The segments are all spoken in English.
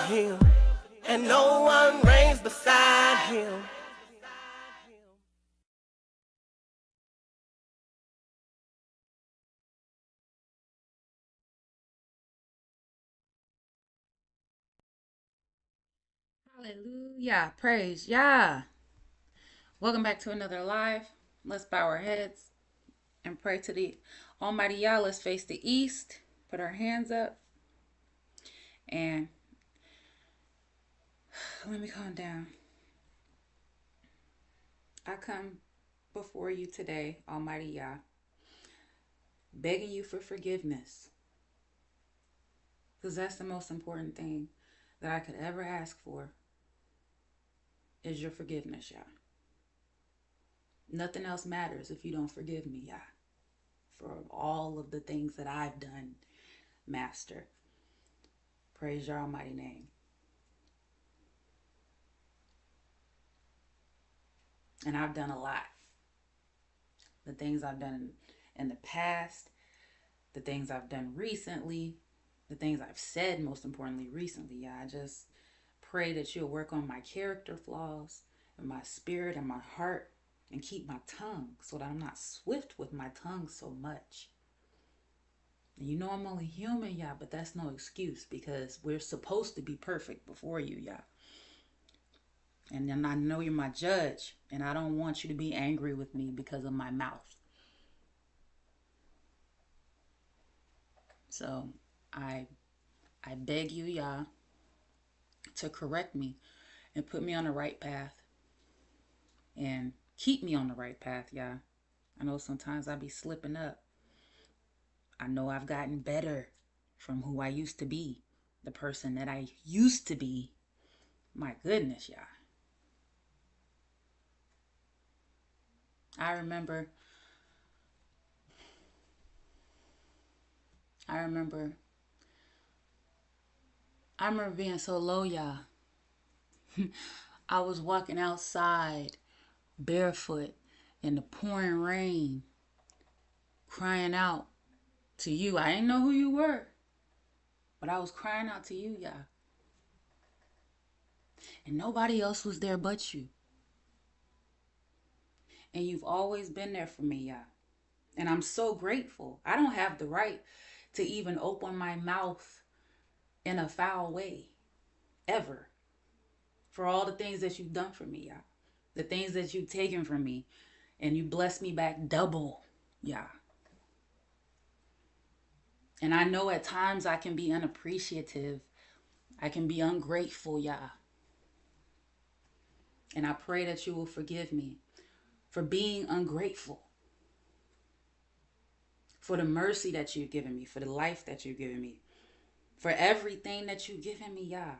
him, and no one reigns beside him. Hallelujah. Praise Yah. Welcome back to another live. Let's bow our heads and pray to the Almighty Yah. Let's face the east. Put our hands up. And let me calm down. I come before you today, Almighty Yah, begging you for forgiveness. Because that's the most important thing that I could ever ask for is your forgiveness, Yah. Nothing else matters if you don't forgive me, Yah, for all of the things that I've done, Master. Praise your almighty name. And I've done a lot. The things I've done in the past, the things I've done recently, the things I've said, most importantly, recently. Yeah, I just pray that you'll work on my character flaws and my spirit and my heart and keep my tongue so that I'm not swift with my tongue so much. And you know I'm only human, yeah, but that's no excuse because we're supposed to be perfect before you, yeah. And then I know you're my judge, and I don't want you to be angry with me because of my mouth. So I beg you, Yah, to correct me and put me on the right path and keep me on the right path, Yah. I know sometimes I be slipping up. I know I've gotten better from who I used to be, the person that I used to be. My goodness, Yah. I remember I remember I remember being so low, Yah. I was walking outside barefoot in the pouring rain, crying out to you. I didn't know who you were, but I was crying out to you, Yah. And nobody else was there but you. And you've always been there for me, Yah. And I'm so grateful. I don't have the right to even open my mouth in a foul way, ever. For all the things that you've done for me, Yah. The things that you've taken from me. And you bless me back double, Yah. And I know at times I can be unappreciative. I can be ungrateful, Yah. And I pray that you will forgive me for being ungrateful, for the mercy that you've given me, for the life that you've given me, for everything that you've given me, Yah.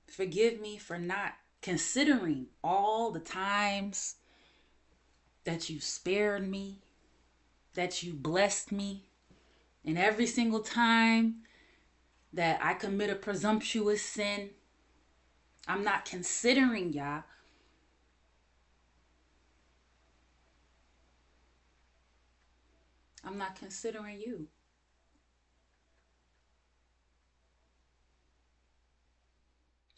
Forgive me for not considering all the times that you spared me, that you blessed me, and every single time that I commit a presumptuous sin, I'm not considering, Yah. I'm not considering you.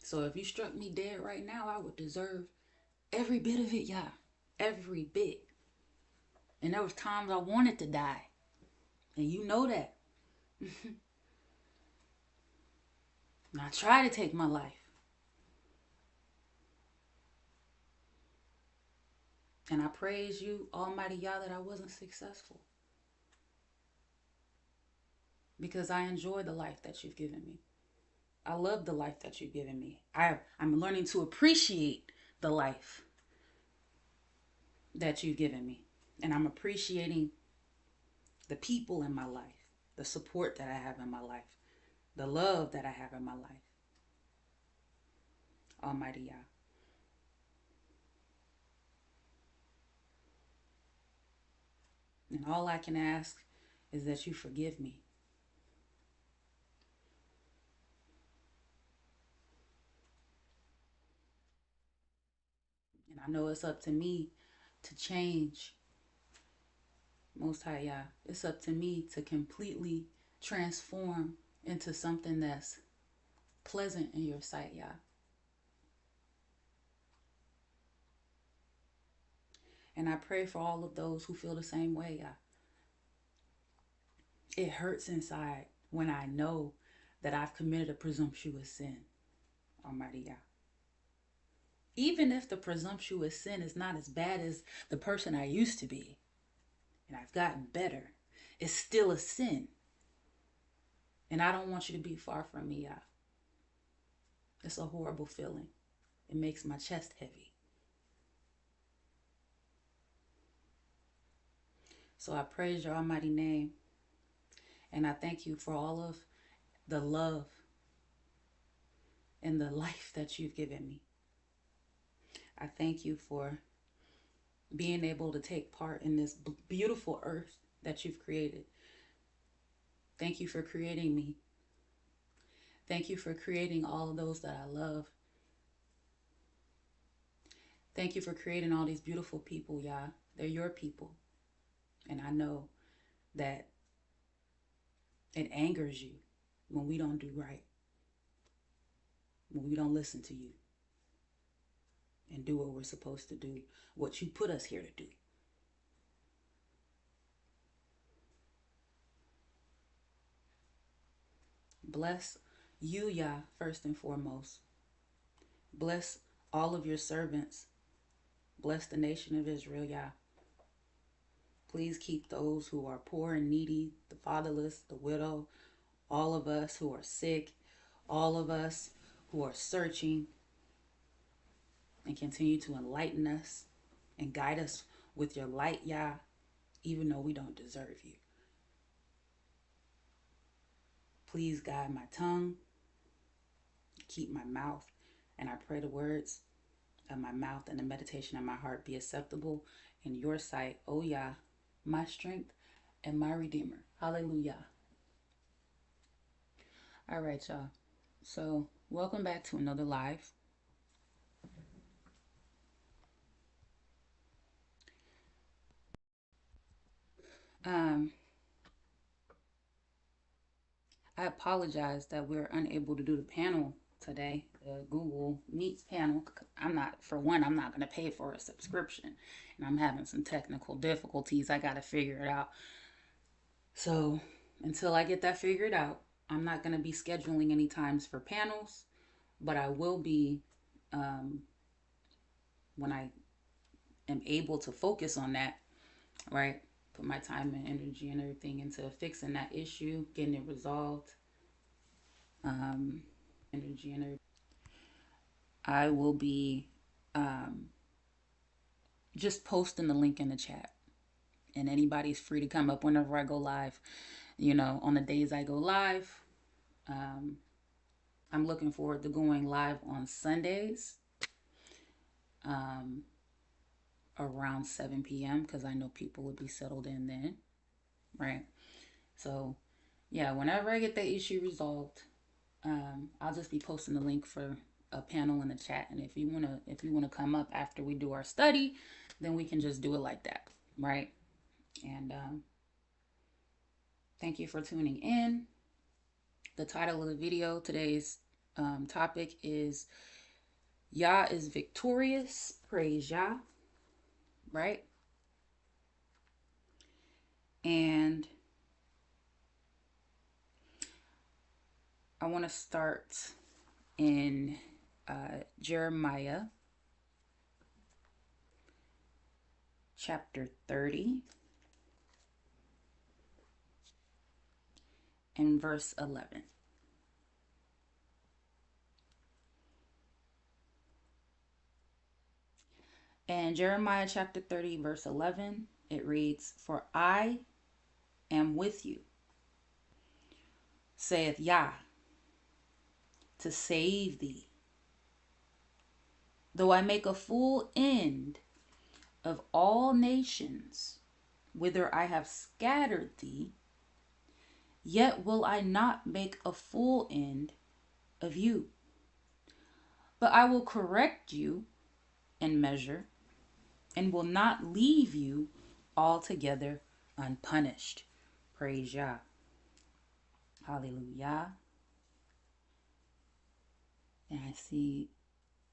So if you struck me dead right now, I would deserve every bit of it, Yah. Every bit. And there was times I wanted to die. And you know that. And I tried to take my life. And I praise you, Almighty Yah, that I wasn't successful. Because I enjoy the life that you've given me. I love the life that you've given me. I'm learning to appreciate the life that you've given me. And I'm appreciating the people in my life, the support that I have in my life, the love that I have in my life. Almighty Yah. And all I can ask is that you forgive me. And I know it's up to me to change. Most High Yah, it's up to me to completely transform into something that's pleasant in your sight, Yah. And I pray for all of those who feel the same way, Yah. It hurts inside when I know that I've committed a presumptuous sin, Almighty Yah. Even if the presumptuous sin is not as bad as the person I used to be, and I've gotten better, it's still a sin. And I don't want you to be far from me, Yah. It's a horrible feeling. It makes my chest heavy. So I praise your almighty name. And I thank you for all of the love and the life that you've given me. I thank you for being able to take part in this beautiful earth that you've created. Thank you for creating me. Thank you for creating all of those that I love. Thank you for creating all these beautiful people, Yah. They're your people. And I know that it angers you when we don't do right, when we don't listen to you and do what we're supposed to do, what you put us here to do. Bless you, Yah, first and foremost. Bless all of your servants. Bless the nation of Israel, Yah. Please keep those who are poor and needy, the fatherless, the widow, all of us who are sick, all of us who are searching, and continue to enlighten us and guide us with your light, Yah, even though we don't deserve you. Please guide my tongue, keep my mouth, and I pray the words of my mouth and the meditation of my heart be acceptable in your sight, O Yah, my strength and my redeemer. Hallelujah. All right, y'all. So welcome back to another live. I apologize that we're unable to do the panel today, the Google Meets panel. I'm not going to pay for a subscription, and I'm having some technical difficulties. I got to figure it out. So until I get that figured out, I'm not going to be scheduling any times for panels, but I will be when I am able to focus on that, right? Put my time and energy and everything into fixing that issue, getting it resolved. I will be just posting the link in the chat, and anybody's free to come up whenever I go live. You know, on the days I go live, I'm looking forward to going live on Sundays around 7 p.m. because I know people will be settled in then, right? So yeah, whenever I get that issue resolved, I'll just be posting the link for a panel in the chat. And if you wanna come up after we do our study, then we can just do it like that, right? And thank you for tuning in. The title of the video, today's topic is Yah is victorious. Praise Yah, right? And I want to start in Jeremiah chapter 30 and verse 11. And Jeremiah chapter 30 verse 11, it reads, "For I am with you, saith Yah, to save thee. Though I make a full end of all nations, whither I have scattered thee, yet will I not make a full end of you. But I will correct you in measure, and will not leave you altogether unpunished." Praise Yah. Hallelujah. I see.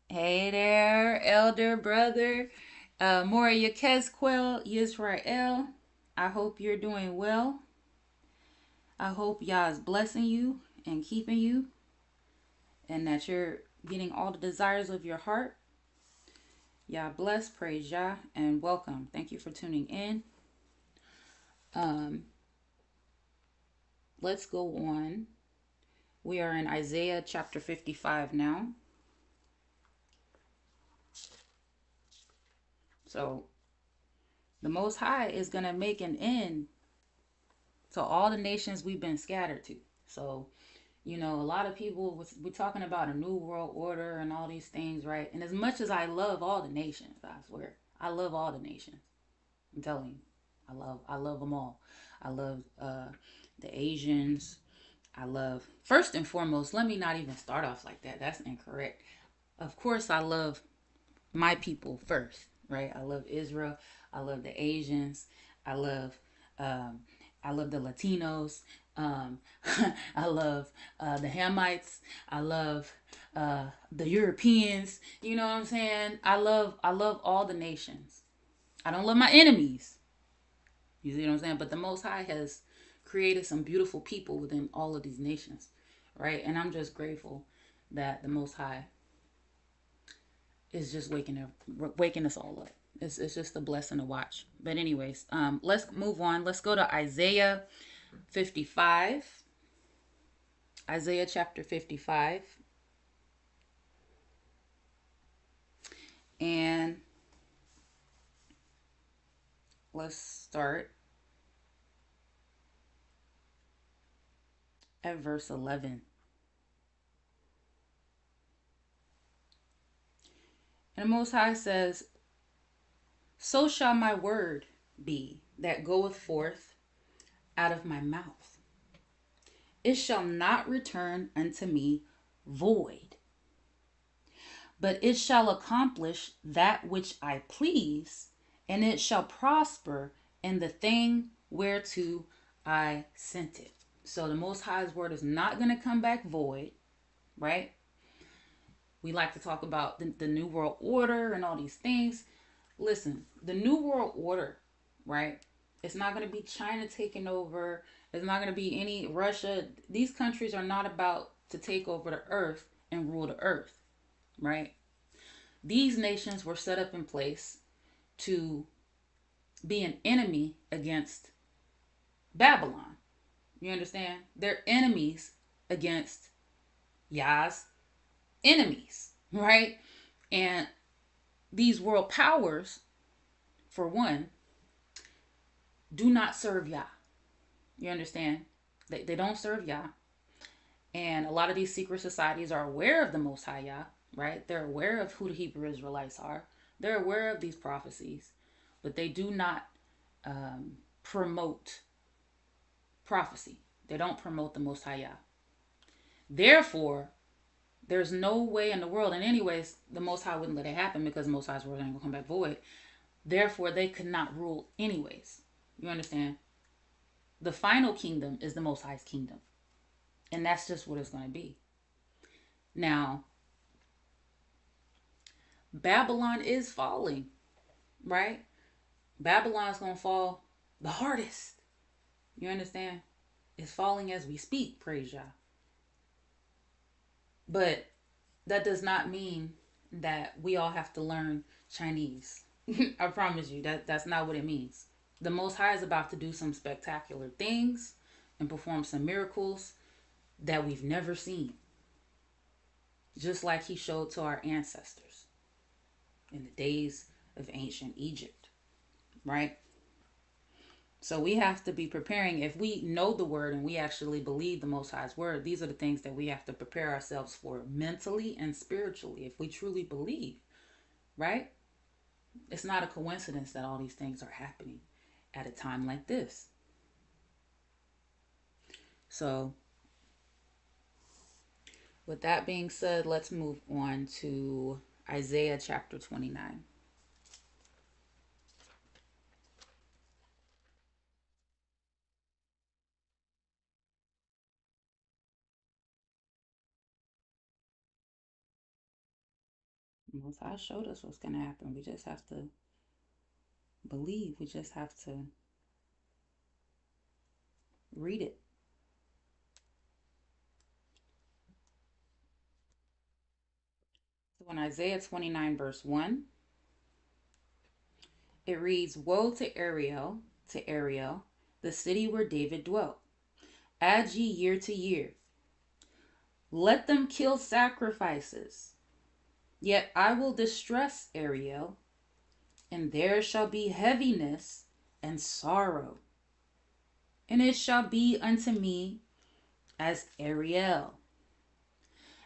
Hey there, elder brother. Moria Kesquel, Yisrael. I hope you're doing well. I hope Yah is blessing you and keeping you, and that you're getting all the desires of your heart. Yah bless, praise Yah, and welcome. Thank you for tuning in. Let's go on. We are in Isaiah chapter 55 now. So the Most High is going to make an end to all the nations we've been scattered to. So, you know, a lot of people, we're talking about a new world order and all these things, right? And as much as I love all the nations, I swear, I love all the nations. I'm telling you, I love them all. I love the Asians. I love, first and foremost, let me not even start off like that. That's incorrect. Of course, I love my people first, right? I love Israel. I love the Asians. I love um, I love the Latinos. Um, I love the Hamites. I love the Europeans. You know what I'm saying? I love all the nations. I don't love my enemies. You see what I'm saying? But the Most High has created some beautiful people within all of these nations, right? And I'm just grateful that the Most High is just waking us all up. It's just a blessing to watch. But anyways, let's move on. Let's go to Isaiah 55. Isaiah chapter 55. And let's start at verse 11. And the Most High says, "So shall my word be that goeth forth out of my mouth. It shall not return unto me void, but it shall accomplish that which I please, and it shall prosper in the thing whereto I sent it." So the Most High's word is not going to come back void, right? We like to talk about the New World Order and all these things. Listen, the New World Order, right? It's not going to be China taking over. It's not going to be any Russia. These countries are not about to take over the earth and rule the earth, right? These nations were set up in place to be an enemy against Babylon. You understand? They're enemies against Yah's enemies, right? And these world powers, for one, do not serve Yah. You understand? They don't serve Yah. And a lot of these secret societies are aware of the Most High Yah, right? They're aware of who the Hebrew Israelites are. They're aware of these prophecies, but they do not promote prophecy. They don't promote the Most High Yah. Therefore, there's no way in the world, and anyways, the Most High wouldn't let it happen because the Most High's word ain't gonna come back void. Therefore, they could not rule anyways. You understand? The final kingdom is the Most High's kingdom. And that's just what it's going to be. Now, Babylon is falling, right? Babylon's going to fall the hardest. You understand? It's falling as we speak, praise Yah. But that does not mean that we all have to learn Chinese. I promise you, that's not what it means. The Most High is about to do some spectacular things and perform some miracles that we've never seen. Just like he showed to our ancestors in the days of ancient Egypt, right? So we have to be preparing. If we know the word and we actually believe the Most High's word, these are the things that we have to prepare ourselves for mentally and spiritually. If we truly believe, right? It's not a coincidence that all these things are happening at a time like this. So with that being said, let's move on to Isaiah chapter 29. Most High showed us what's going to happen. We just have to believe. We just have to read it. So in Isaiah 29, verse 1, it reads, "Woe to Ariel, the city where David dwelt. Add ye year to year. Let them kill sacrifices. Yet I will distress Ariel, and there shall be heaviness and sorrow. And it shall be unto me as Ariel.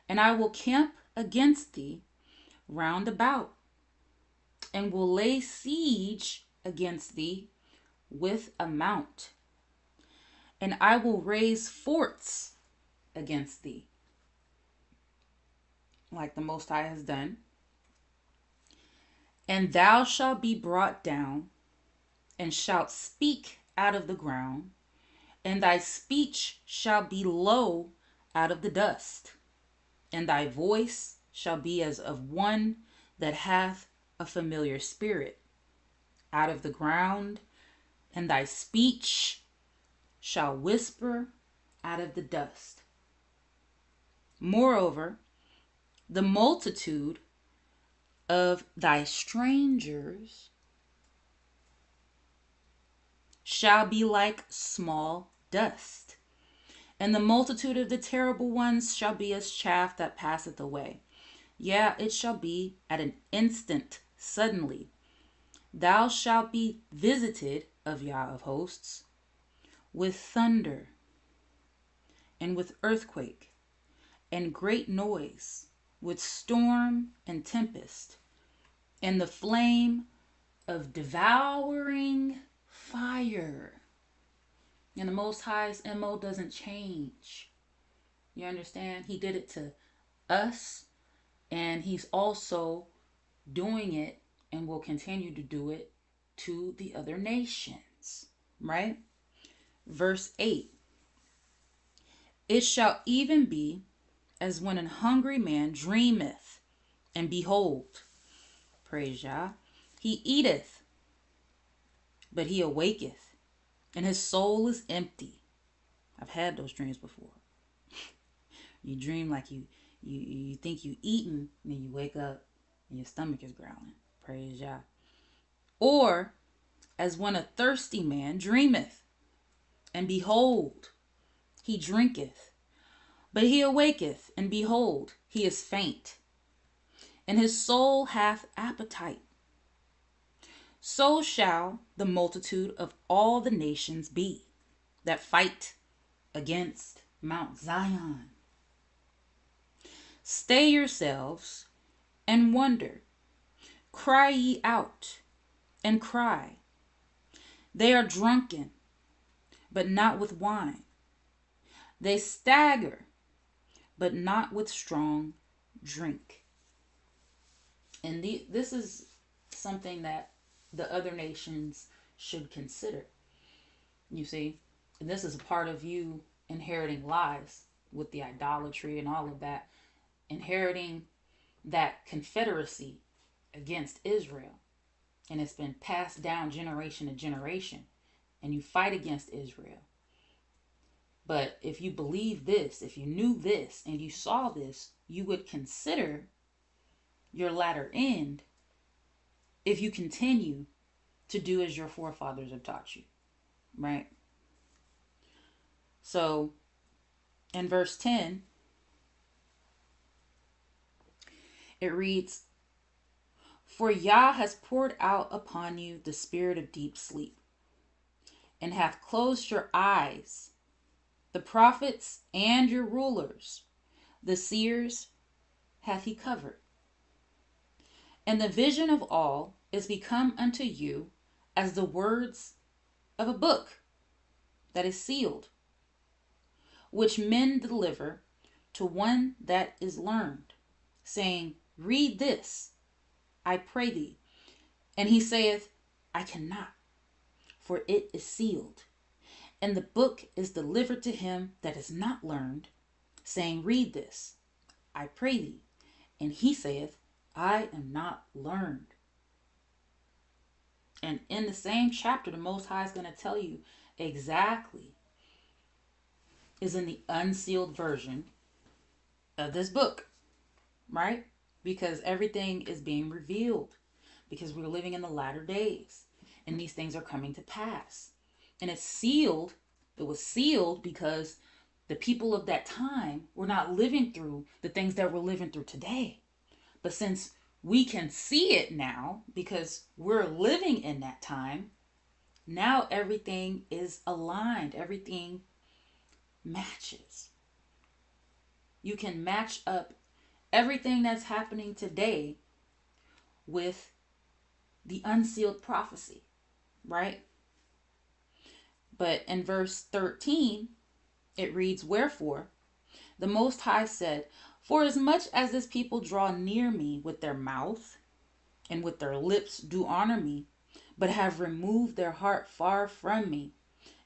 And I will camp against thee round about, and will lay siege against thee with a mount. And I will raise forts against thee, like the Most High has done. And thou shalt be brought down, and shalt speak out of the ground, and thy speech shall be low out of the dust, and thy voice shall be as of one that hath a familiar spirit out of the ground, and thy speech shall whisper out of the dust. Moreover, the multitude of thy strangers shall be like small dust, and the multitude of the terrible ones shall be as chaff that passeth away. Yeah, it shall be at an instant, suddenly. Thou shalt be visited of YAH of hosts with thunder, and with earthquake, and great noise, with storm and tempest, and the flame of devouring fire." And the Most High's MO doesn't change. You understand? He did it to us, and he's also doing it and will continue to do it to the other nations. Right? Verse 8. "It shall even be as when an hungry man dreameth, and behold," praise Yah, "he eateth, but he awaketh, and his soul is empty." I've had those dreams before. You dream like you think you eating, and then you wake up and your stomach is growling. Praise Yah. "Or as when a thirsty man dreameth, and behold, he drinketh, but he awaketh, and behold, he is faint, and his soul hath appetite. So shall the multitude of all the nations be that fight against Mount Zion. Stay yourselves and wonder. Cry ye out and cry. They are drunken, but not with wine. They stagger, but not with strong drink." And this is something that the other nations should consider. You see, and this is a part of you inheriting lies with the idolatry and all of that, inheriting that confederacy against Israel. And it's been passed down generation to generation. And you fight against Israel. But if you believe this, if you knew this, and you saw this, you would consider your latter end if you continue to do as your forefathers have taught you. Right? So, in verse 10, it reads, "For YAH has poured out upon you the spirit of deep sleep, and hath closed your eyes, the prophets and your rulers, the seers hath he covered. And the vision of all is become unto you as the words of a book that is sealed, which men deliver to one that is learned, saying, Read this, I pray thee. And he saith, I cannot, for it is sealed. And the book is delivered to him that is not learned, saying, Read this, I pray thee. And he saith, I am not learned. And in the same chapter, the Most High is going to tell you exactly, is in the unsealed version of this book, right? Because everything is being revealed, because we're living in the latter days and these things are coming to pass. And it's sealed. It was sealed because the people of that time were not living through the things that we're living through today. But since we can see it now because we're living in that time, now everything is aligned, everything matches. You can match up everything that's happening today with the unsealed prophecy, right? But in verse 13, it reads, "Wherefore the Most High said, For as much as this people draw near me with their mouth and with their lips do honor me, but have removed their heart far from me,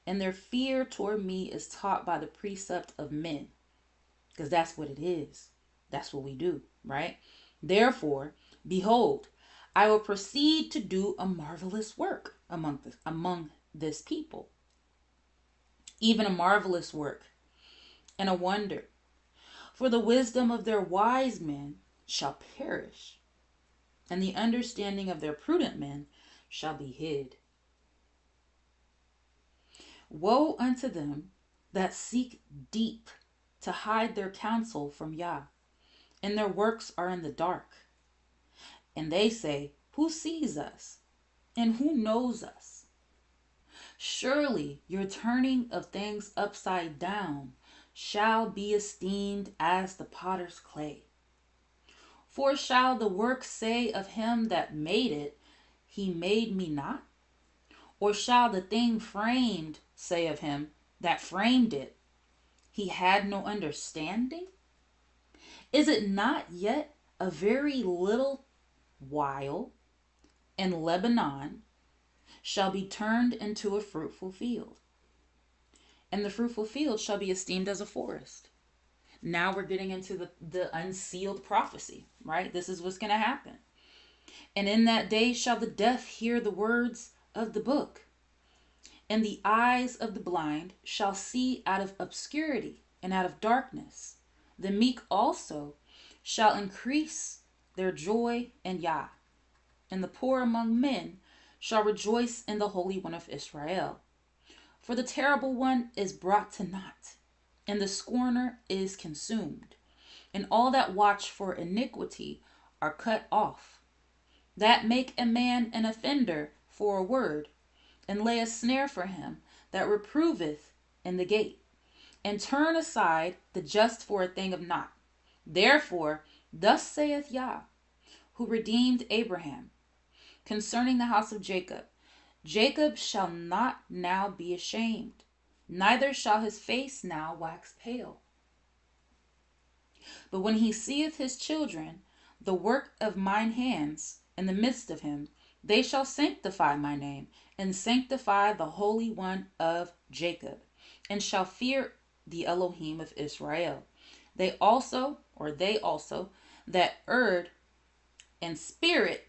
and their fear toward me is taught by the precept of men." Because that's what it is. That's what we do, right? "Therefore, behold, I will proceed to do a marvelous work among this people, even a marvelous work and a wonder. For the wisdom of their wise men shall perish, and the understanding of their prudent men shall be hid. Woe unto them that seek deep to hide their counsel from YAH, and their works are in the dark. And they say, Who sees us? And who knows us? Surely your turning of things upside down shall be esteemed as the potter's clay. For shall the work say of him that made it, He made me not? Or shall the thing framed say of him that framed it, He had no understanding? Is it not yet a very little while, and Lebanon shall be turned into a fruitful field, and the fruitful field shall be esteemed as a forest?" Now we're getting into the unsealed prophecy, right? This is what's going to happen. "And in that day shall the deaf hear the words of the book, and the eyes of the blind shall see out of obscurity and out of darkness. The meek also shall increase their joy in YAH, and the poor among men shall rejoice in the Holy One of Israel. For the terrible one is brought to naught, and the scorner is consumed, and all that watch for iniquity are cut off, that make a man an offender for a word, and lay a snare for him that reproveth in the gate, and turn aside the just for a thing of naught. Therefore, thus saith YAH, who redeemed Abraham, concerning the house of Jacob, Jacob shall not now be ashamed, neither shall his face now wax pale. But when he seeth his children, the work of mine hands, in the midst of him, they shall sanctify my name, and sanctify the Holy One of Jacob, and shall fear the Elohim of Israel. They also, that erred in spirit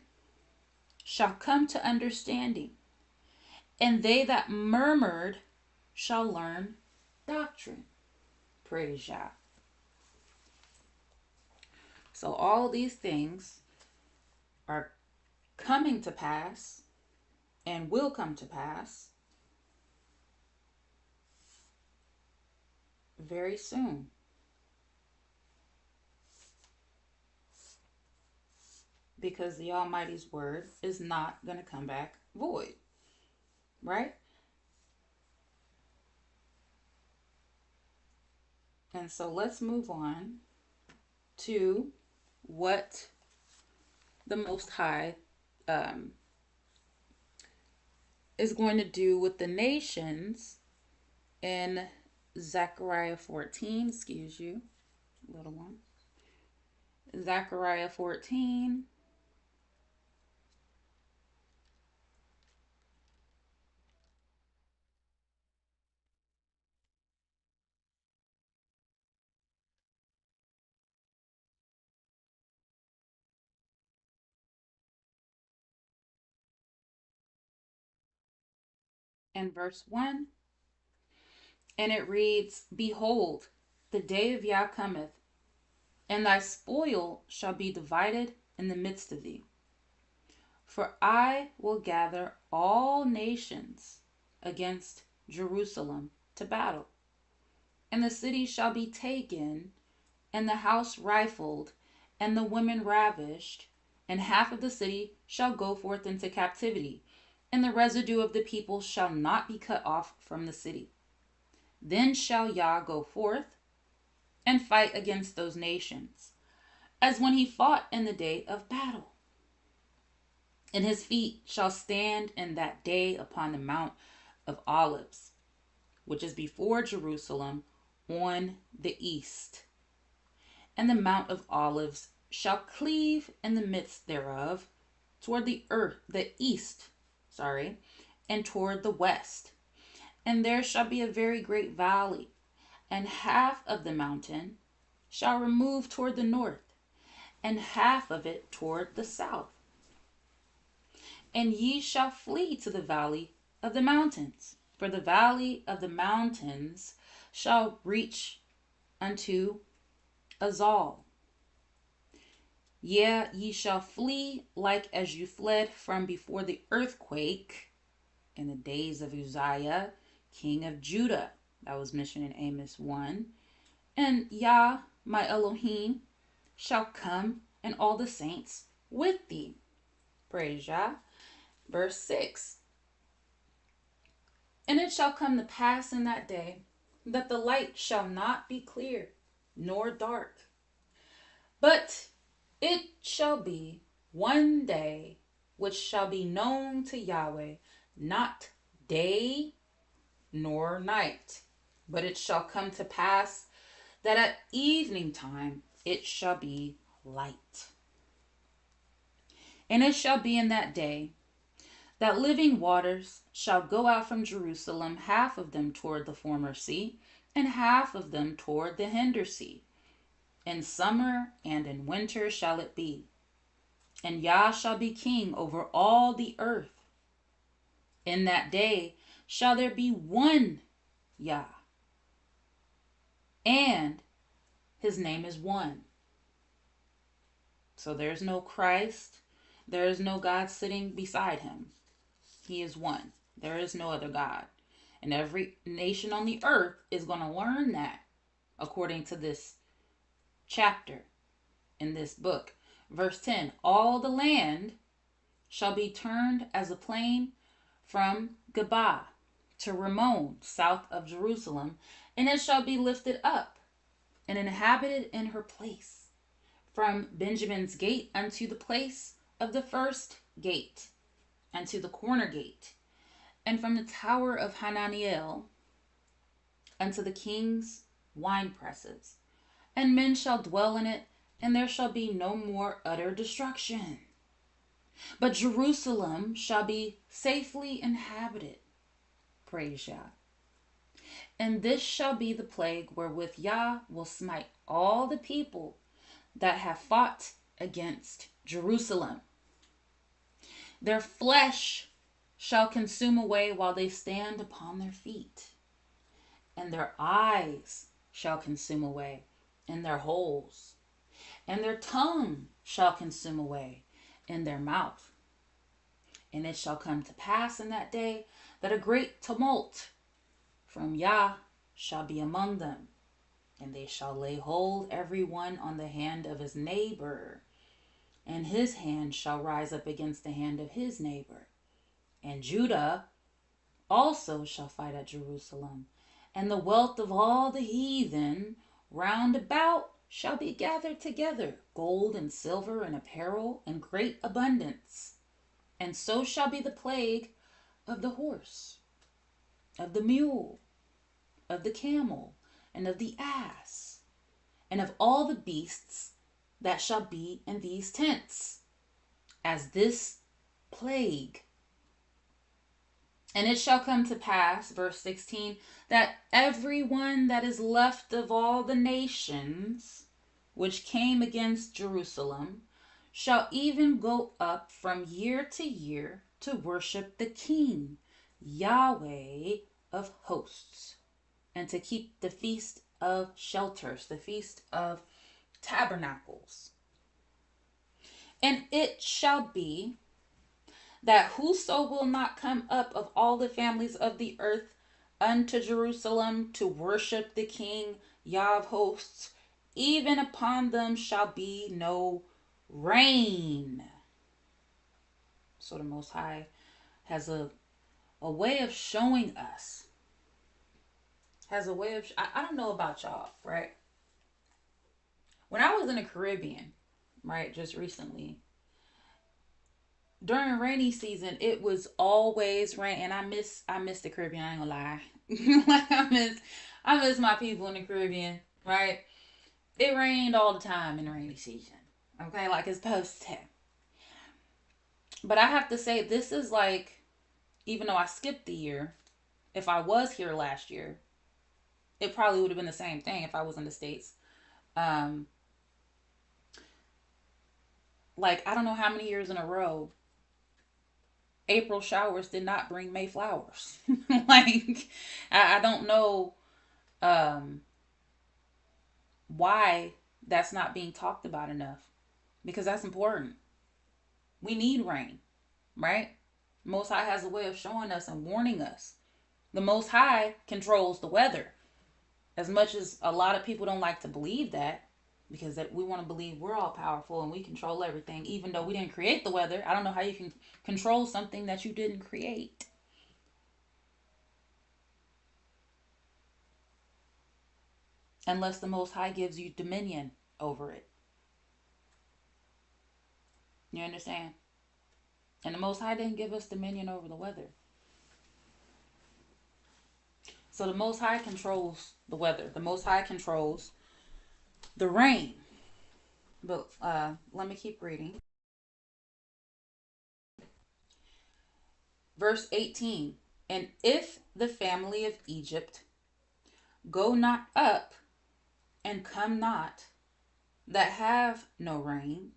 shall come to understanding, and they that murmured shall learn doctrine." Praise Yah. So all these things are coming to pass and will come to pass very soon. Because the Almighty's word is not going to come back void, right? And so let's move on to what the Most High is going to do with the nations in Zechariah 14. Excuse you, little one. Zechariah 14. and verse 1. And it reads, Behold, the day of YAH cometh, and thy spoil shall be divided in the midst of thee. For I will gather all nations against Jerusalem to battle, and the city shall be taken, and the house rifled, and the women ravished, and half of the city shall go forth into captivity, and the residue of the people shall not be cut off from the city. Then shall YAH go forth and fight against those nations, as when he fought in the day of battle. And his feet shall stand in that day upon the Mount of Olives, which is before Jerusalem, on the east. And the Mount of Olives shall cleave in the midst thereof toward the east, and toward the west. And there shall be a very great valley, and half of the mountain shall remove toward the north, and half of it toward the south. And ye shall flee to the valley of the mountains, for the valley of the mountains shall reach unto Azal. Yea, ye shall flee like as you fled from before the earthquake in the days of Uzziah, king of Judah. That was mentioned in Amos 1. And YAH, my Elohim, shall come, and all the saints with thee. Praise YAH. Verse 6. And it shall come to pass in that day that the light shall not be clear, nor dark, but it shall be one day which shall be known to Yahweh, not day nor night. But it shall come to pass that at evening time it shall be light. And it shall be in that day that living waters shall go out from Jerusalem, half of them toward the former sea, and half of them toward the hinder sea. In summer and in winter shall it be. And YAH shall be king over all the earth. In that day shall there be one YAH, and his name is one. So there's no Christ. There is no God sitting beside him. He is one. There is no other God. And every nation on the earth is going to learn that according to this chapter in this book. Verse 10, all the land shall be turned as a plain from Geba to Ramon, south of Jerusalem, and it shall be lifted up and inhabited in her place, from Benjamin's gate unto the place of the first gate, unto the corner gate, and from the tower of Hananiel unto the king's wine presses. And men shall dwell in it, and there shall be no more utter destruction. But Jerusalem shall be safely inhabited. Praise YAH. And this shall be the plague wherewith YAH will smite all the people that have fought against Jerusalem. Their flesh shall consume away while they stand upon their feet, and their eyes shall consume away in their holes, and their tongue shall consume away in their mouth. And it shall come to pass in that day that a great tumult from YAH shall be among them, and they shall lay hold every one on the hand of his neighbor, and his hand shall rise up against the hand of his neighbor. And Judah also shall fight at Jerusalem, and the wealth of all the heathen round about shall be gathered together, gold and silver and apparel in great abundance. And so shall be the plague of the horse, of the mule, of the camel, and of the ass, and of all the beasts that shall be in these tents, as this plague. And it shall come to pass, verse 16, that everyone that is left of all the nations which came against Jerusalem shall even go up from year to year to worship the King, Yahweh of hosts, and to keep the feast of shelters, the feast of tabernacles. And it shall be that whoso will not come up of all the families of the earth unto Jerusalem to worship the King Yah of hosts, even upon them shall be no rain. So the Most High has a way of showing us. Has a way of, I don't know about y'all, right? When I was in the Caribbean, right, just recently, during rainy season, it was always rain, and I miss the Caribbean. I ain't gonna lie, like I miss my people in the Caribbean, right? It rained all the time in the rainy season, okay, like it's supposed to. But I have to say, this is like, even though I skipped the year, if I was here last year, it probably would have been the same thing if I was in the States. Um, like I don't know how many years in a row April showers did not bring May flowers. Like I don't know um, why that's not being talked about enough, because that's important. We need rain, right? Most High has a way of showing us and warning us. The Most High controls the weather. As much as a lot of people don't like to believe that, because that we want to believe we're all powerful and we control everything, even though we didn't create the weather. I don't know how you can control something that you didn't create. Unless the Most High gives you dominion over it. You understand? And the Most High didn't give us dominion over the weather. So the Most High controls the weather. The Most High controls the rain. But let me keep reading. Verse 18. And if the family of Egypt go not up and come not, that have no rain,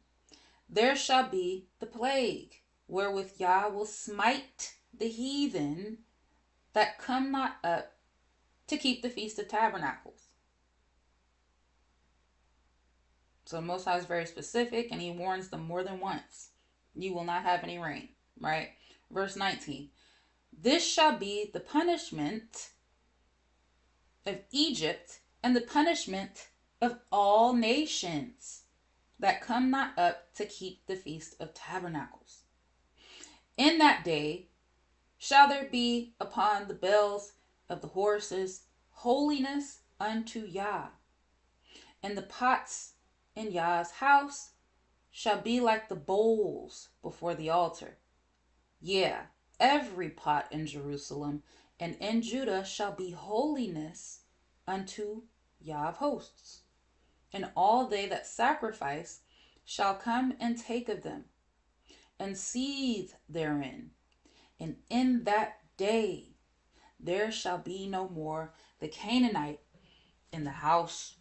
there shall be the plague, wherewith Yah will smite the heathen that come not up to keep the Feast of Tabernacles. So the Most High is very specific, and he warns them more than once. You will not have any rain, right? Verse 19. This shall be the punishment of Egypt and the punishment of all nations that come not up to keep the Feast of Tabernacles. In that day shall there be upon the bells of the horses holiness unto Yah, and the pots in Yah's house shall be like the bowls before the altar. Yeah, every pot in Jerusalem and in Judah shall be holiness unto Yah of hosts. And all they that sacrifice shall come and take of them, and seethe therein. And in that day there shall be no more the Canaanite in the house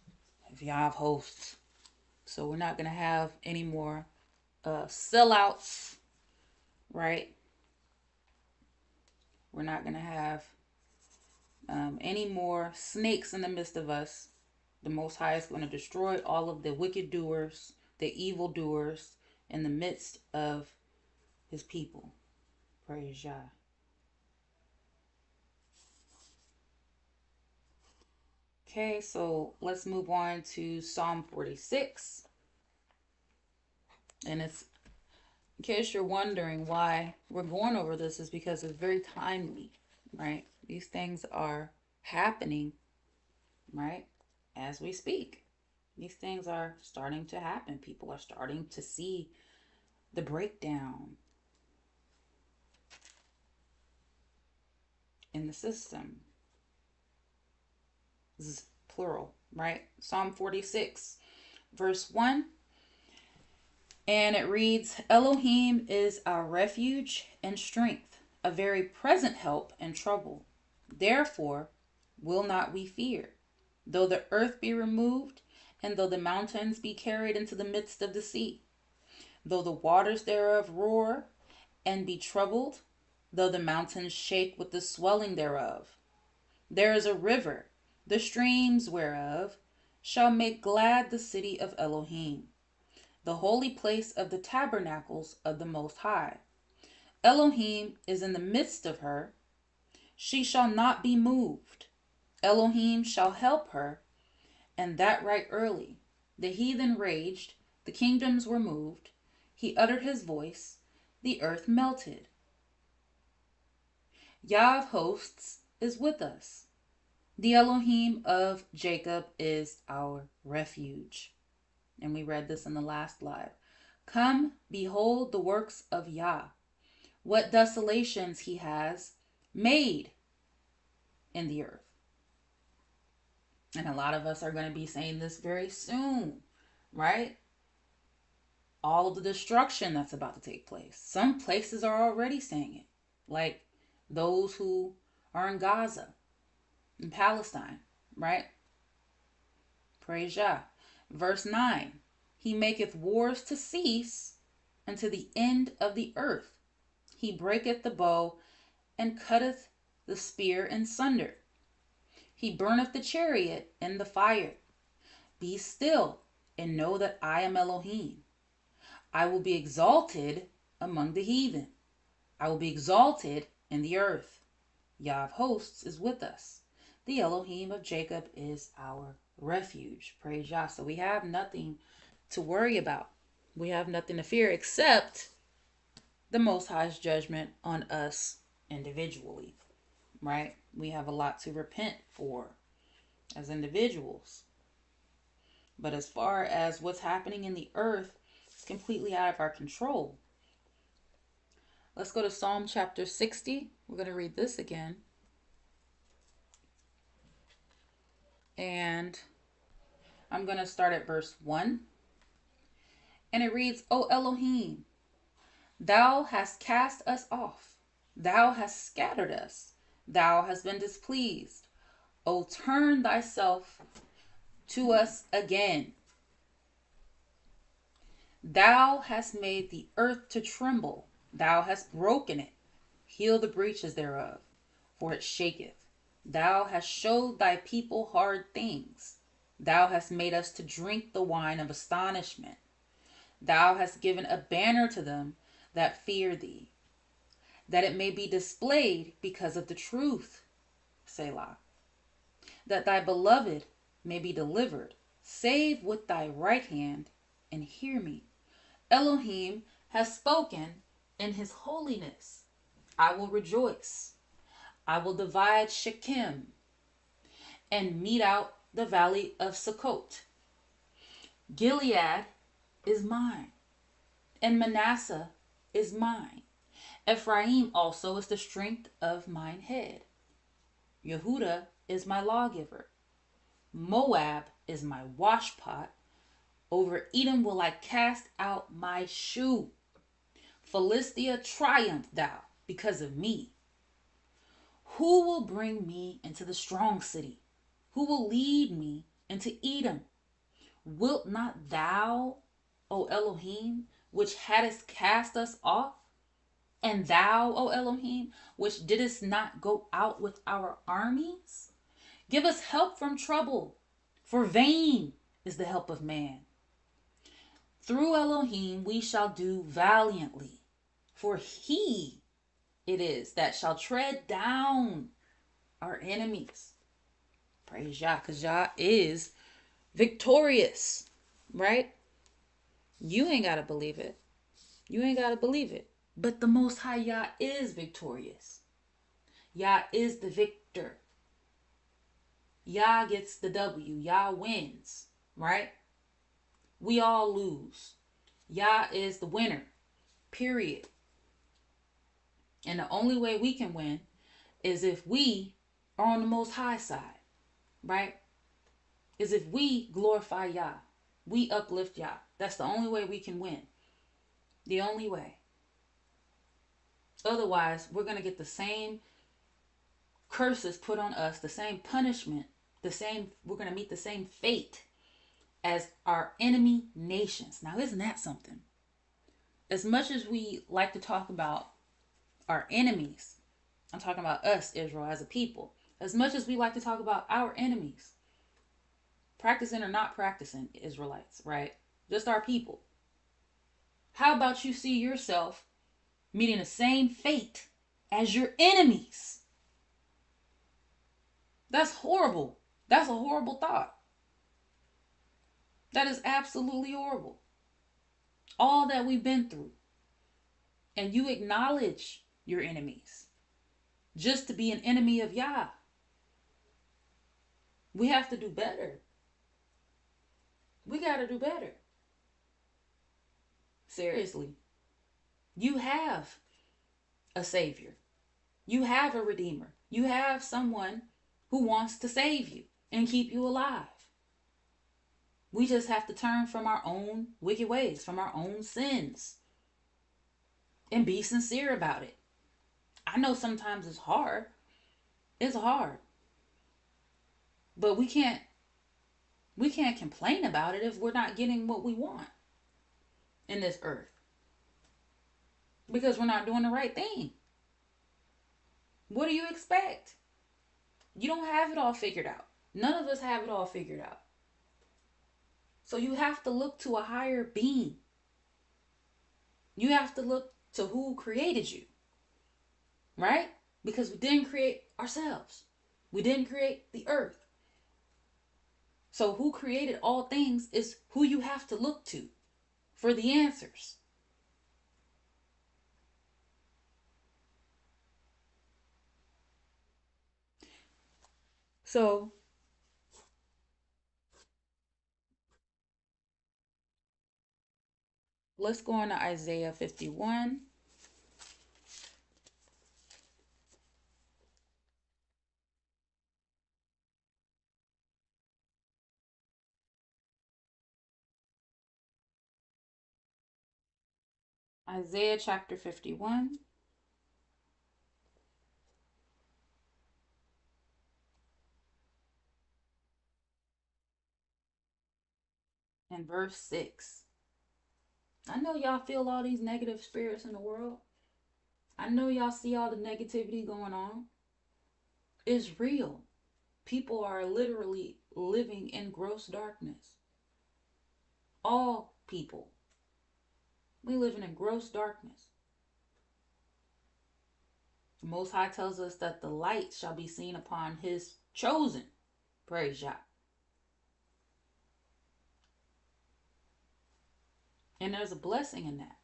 of Yah of hosts. So we're not going to have any more sellouts, right? We're not going to have any more snakes in the midst of us. The Most High is going to destroy all of the wicked doers, the evil doers in the midst of his people. Praise Yah. Okay, so let's move on to Psalm 46. And it's, in case you're wondering why we're going over this, is because it's very timely, right? These things are happening, right, as we speak. These things are starting to happen. People are starting to see the breakdown in the system. This is plural, right? Psalm 46, verse 1. And it reads, Elohim is our refuge and strength, a very present help in trouble. Therefore will not we fear, though the earth be removed, and though the mountains be carried into the midst of the sea, though the waters thereof roar and be troubled, though the mountains shake with the swelling thereof. There is a river, the streams whereof shall make glad the city of Elohim, the holy place of the tabernacles of the Most High. Elohim is in the midst of her. She shall not be moved. Elohim shall help her, and that right early. The heathen raged, the kingdoms were moved. He uttered his voice, the earth melted. YAH of hosts is with us. The Elohim of Jacob is our refuge. And we read this in the last live. Come, behold the works of YAH, what desolations he has made in the earth. And a lot of us are going to be saying this very soon, right? All of the destruction that's about to take place. Some places are already saying it, like those who are in Gaza, in Palestine, right? Praise Yah. Verse 9, he maketh wars to cease unto the end of the earth. He breaketh the bow and cutteth the spear in sunder. He burneth the chariot in the fire. Be still and know that I am Elohim. I will be exalted among the heathen. I will be exalted in the earth. YAH of hosts is with us. The Elohim of Jacob is our refuge. Praise Yah. So we have nothing to worry about. We have nothing to fear except the Most High's judgment on us individually, right? We have a lot to repent for as individuals. But as far as what's happening in the earth, it's completely out of our control. Let's go to Psalm chapter 60. We're going to read this again. And I'm going to start at verse 1. And it reads, O Elohim, thou hast cast us off. Thou hast scattered us. Thou hast been displeased. O turn thyself to us again. Thou hast made the earth to tremble. Thou hast broken it. Heal the breaches thereof, for it shaketh. Thou hast showed thy people hard things. Thou hast made us to drink the wine of astonishment. Thou hast given a banner to them that fear thee, that it may be displayed because of the truth. Selah. That thy beloved may be delivered. Save with thy right hand and hear me. Elohim has spoken in his holiness. I will rejoice. I will divide Shechem and mete out the valley of Sukkot. Gilead is mine, and Manasseh is mine. Ephraim also is the strength of mine head. Yehudah is my lawgiver. Moab is my washpot. Over Edom will I cast out my shoe. Philistia, triumph thou because of me. Who will bring me into the strong city? Who will lead me into Edom? Wilt not thou, O Elohim, which hadst cast us off? And thou, O Elohim, which didst not go out with our armies? Give us help from trouble, for vain is the help of man. Through Elohim we shall do valiantly, for he it is that shall tread down our enemies. Praise Yah, because Yah is victorious, right? You ain't got to believe it. You ain't got to believe it. But the Most High Yah is victorious. Yah is the victor. Yah gets the W. Yah wins, right? We all lose. Yah is the winner, period. And the only way we can win is if we are on the Most High side, right? Is if we glorify Yah. We uplift Yah. That's the only way we can win. The only way. Otherwise, we're going to get the same curses put on us, the same punishment, we're going to meet the same fate as our enemy nations. Now, isn't that something? As much as we like to talk about our enemies. I'm talking about us, Israel, as a people. As much as we like to talk about our enemies, practicing or not practicing Israelites, right? Just our people. How about you see yourself meeting the same fate as your enemies? That's horrible. That's a horrible thought. That is absolutely horrible. All that we've been through. And you acknowledge your enemies just to be an enemy of YAH. We have to do better. We got to do better. Seriously. You have a savior. You have a redeemer. You have someone who wants to save you and keep you alive. We just have to turn from our own wicked ways, from our own sins, and be sincere about it. I know sometimes it's hard. It's hard. But we can't complain about it if we're not getting what we want in this earth. Because we're not doing the right thing. What do you expect? You don't have it all figured out. None of us have it all figured out. So you have to look to a higher being. You have to look to who created you. Right? Because we didn't create ourselves. We didn't create the earth. So who created all things is who you have to look to for the answers. So let's go on to Isaiah 51. Isaiah chapter 51 and verse 6. I know y'all feel all these negative spirits in the world. I know y'all see all the negativity going on. It's real. People are literally living in gross darkness. All people. We living in gross darkness. The Most High tells us that the light shall be seen upon his chosen. Praise Yah. And there's a blessing in that.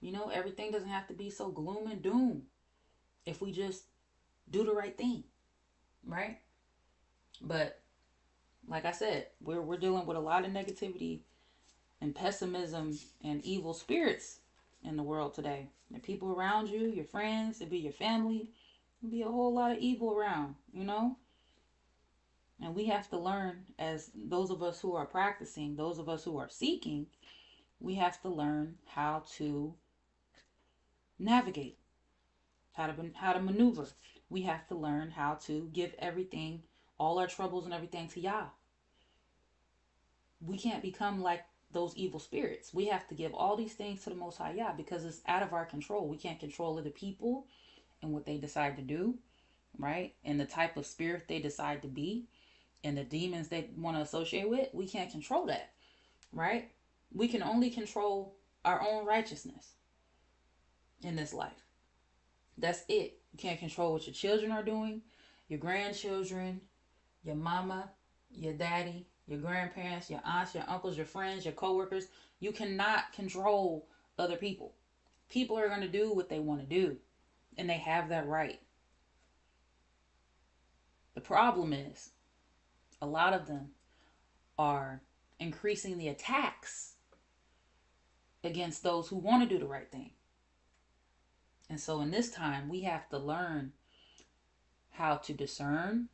You know, everything doesn't have to be so gloom and doom if we just do the right thing, right? But like I said, we're dealing with a lot of negativity and pessimism and evil spirits in the world today. The people around you, your friends, it be your family, it be a whole lot of evil around, you know? And we have to learn, as those of us who are practicing, those of us who are seeking, we have to learn how to navigate, how to maneuver. We have to learn how to give everything, all our troubles and everything to Yah. We can't become like those evil spirits. We have to give all these things to the Most High Yah because it's out of our control. We can't control other people and what they decide to do, right? And the type of spirit they decide to be and the demons they want to associate with. We can't control that, right? We can only control our own righteousness in this life. That's it. You can't control what your children are doing, your grandchildren, your mama, your daddy, your grandparents, your aunts, your uncles, your friends, your coworkers. You cannot control other people. People are going to do what they want to do, and they have that right. The problem is, a lot of them are increasing the attacks against those who want to do the right thing. And so in this time, we have to learn how to discern,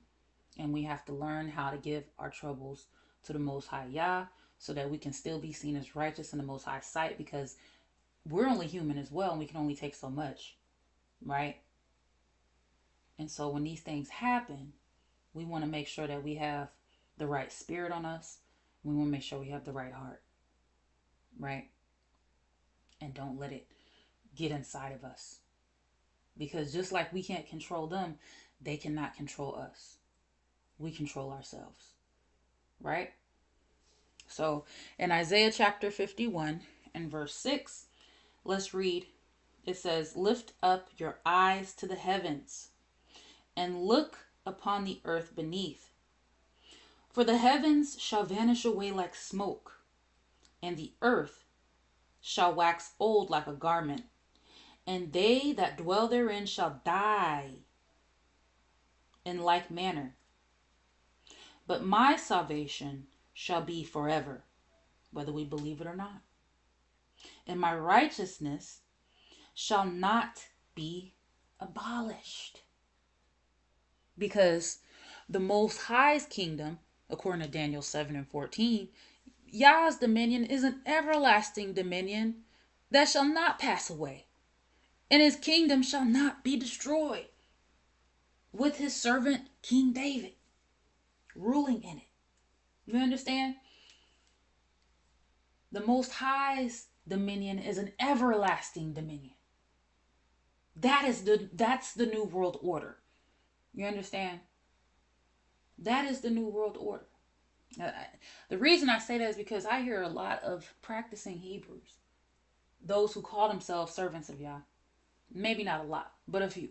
and we have to learn how to give our troubles to the Most High Yah so that we can still be seen as righteous in the Most High sight, because we're only human as well and we can only take so much, right? And so when these things happen, we want to make sure that we have the right spirit on us. We want to make sure we have the right heart, right? And don't let it get inside of us. Because just like we can't control them, they cannot control us. We control ourselves, right? So in Isaiah chapter 51 and verse 6, let's read. It says, "Lift up your eyes to the heavens and look upon the earth beneath. For the heavens shall vanish away like smoke, and the earth shall wax old like a garment, and they that dwell therein shall die in like manner. But my salvation shall be forever," whether we believe it or not. "And my righteousness shall not be abolished." Because the Most High's kingdom, according to Daniel 7 and 14, Yah's dominion is an everlasting dominion that shall not pass away, and his kingdom shall not be destroyed, with his servant King David ruling in it. You understand? The Most High's dominion is an everlasting dominion. That's the new world order. You understand? That is the new world order. The reason I say that is because I hear a lot of practicing Hebrews, those who call themselves servants of Yah. Maybe not a lot, but a few.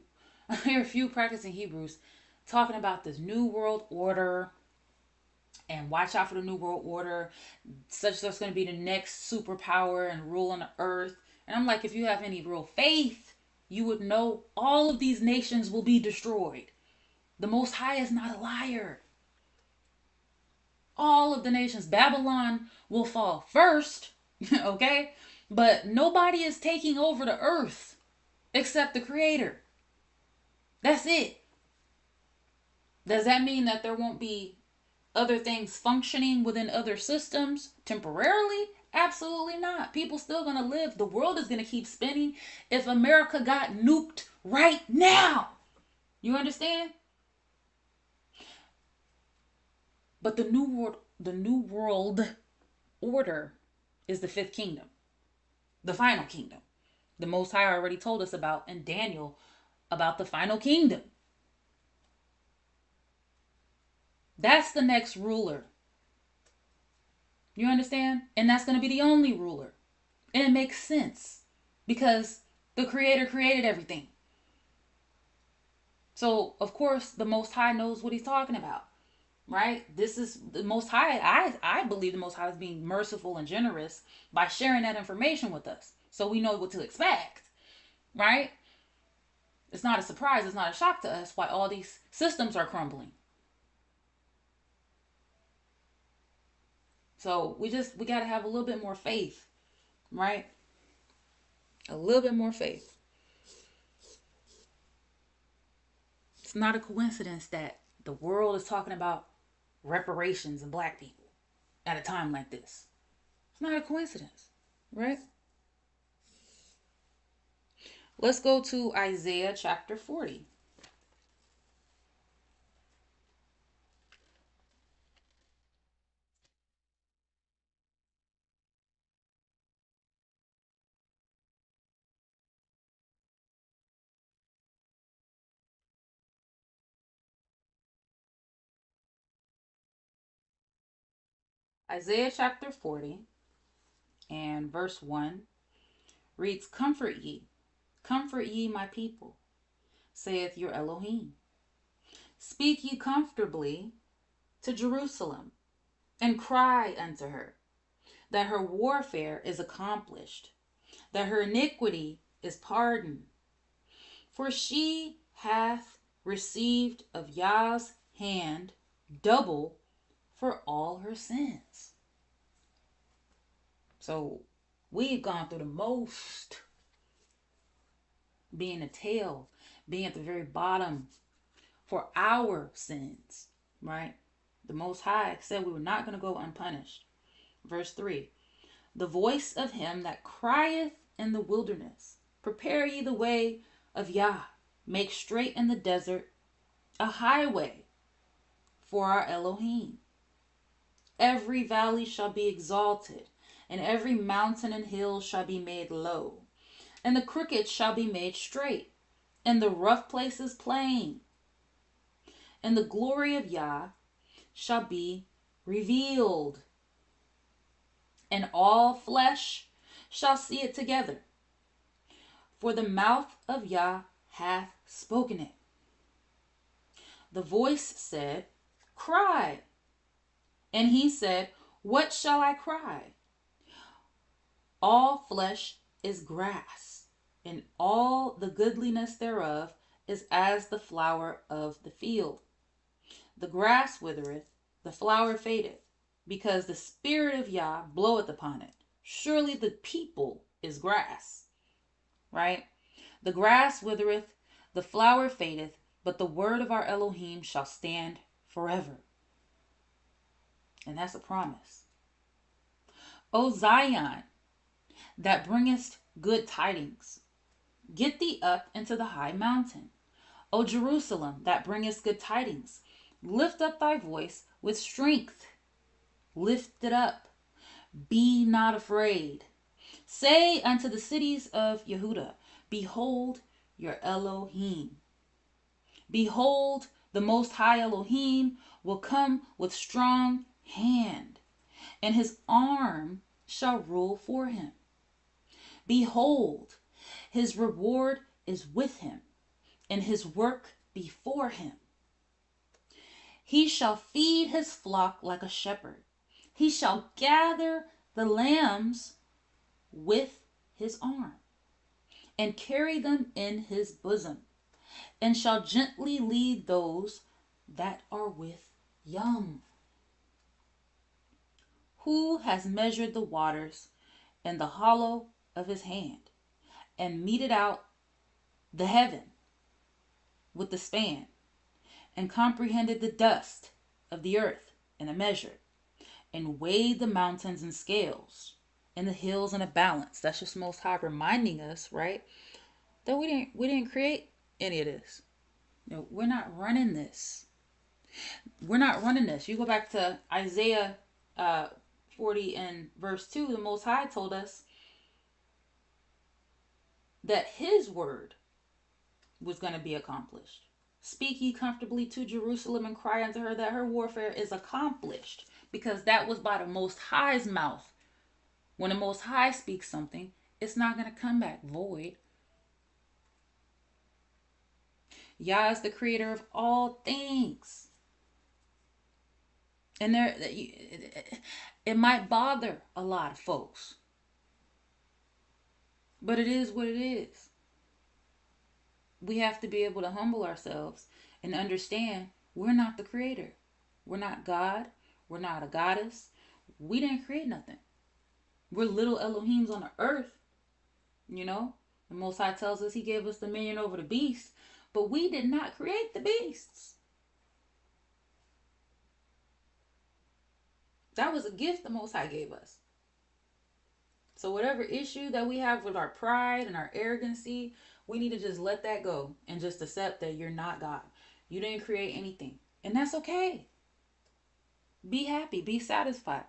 I hear a few practicing Hebrews talking about this new world order and watch out for the new world order. Such that's going to be the next superpower and rule on the earth. And I'm like, if you have any real faith, you would know all of these nations will be destroyed. The Most High is not a liar. All of the nations, Babylon will fall first, okay? But nobody is taking over the earth except the Creator. That's it. Does that mean that there won't be other things functioning within other systems temporarily? Absolutely not. People still going to live. The world is going to keep spinning. If America got nuked right now, you understand? But the new world order is the fifth kingdom, the final kingdom. The Most High already told us about in Daniel about the final kingdom. That's the next ruler. You understand? And that's going to be the only ruler. And it makes sense because the Creator created everything. So, of course, the Most High knows what he's talking about, right? This is the Most High. I believe the Most High is being merciful and generous by sharing that information with us so we know what to expect, right? It's not a surprise. It's not a shock to us why all these systems are crumbling. So we got to have a little bit more faith, right? A little bit more faith. It's not a coincidence that the world is talking about reparations and black people at a time like this. It's not a coincidence, right? Let's go to Isaiah chapter 40. Isaiah chapter 40 and verse 1 reads, comfort ye my people, saith your Elohim. Speak ye comfortably to Jerusalem, and cry unto her, that her warfare is accomplished, that her iniquity is pardoned. For she hath received of Yah's hand double for all her sins. So we've gone through the most, being a tail, being at the very bottom for our sins, right? The Most High said we were not going to go unpunished. Verse 3, the voice of him that crieth in the wilderness, prepare ye the way of Yah, make straight in the desert a highway for our Elohim. Every valley shall be exalted, and every mountain and hill shall be made low, and the crooked shall be made straight, and the rough places plain. And the glory of YAH shall be revealed, and all flesh shall see it together. For the mouth of YAH hath spoken it. The voice said, cry. And he said, what shall I cry? All flesh is grass, and all the goodliness thereof is as the flower of the field. The grass withereth, the flower fadeth, because the spirit of YAH bloweth upon it. Surely the people is grass, right? The grass withereth, the flower fadeth, but the word of our Elohim shall stand forever. And that's a promise. O Zion, that bringest good tidings, get thee up into the high mountain. O Jerusalem, that bringest good tidings, lift up thy voice with strength. Lift it up. Be not afraid. Say unto the cities of Yehudah, behold your Elohim. Behold, the Most High Elohim will come with strong hand, and his arm shall rule for him. Behold, his reward is with him, and his work before him. He shall feed his flock like a shepherd. He shall gather the lambs with his arm, and carry them in his bosom, and shall gently lead those that are with young. Who has measured the waters in the hollow of his hand, and meted out the heaven with the span, and comprehended the dust of the earth in a measure, and weighed the mountains in scales, and the hills in a balance? That's just Most High reminding us, right, that we didn't create any of this. No, we're not running this. We're not running this. You go back to Isaiah 40 and verse 2, the Most High told us that his word was going to be accomplished. Speak ye comfortably to Jerusalem and cry unto her that her warfare is accomplished, because that was by the Most High's mouth. When the Most High speaks something, it's not going to come back void. YAH is the creator of all things. And it might bother a lot of folks, but it is what it is. We have to be able to humble ourselves and understand we're not the creator. We're not God. We're not a goddess. We didn't create nothing. We're little Elohims on the earth. You know, the Most High tells us he gave us dominion over the beast, but we did not create the beasts. That was a gift the Most High gave us. So whatever issue that we have with our pride and our arrogancy, we need to just let that go and just accept that you're not God. You didn't create anything. And that's okay. Be happy. Be satisfied,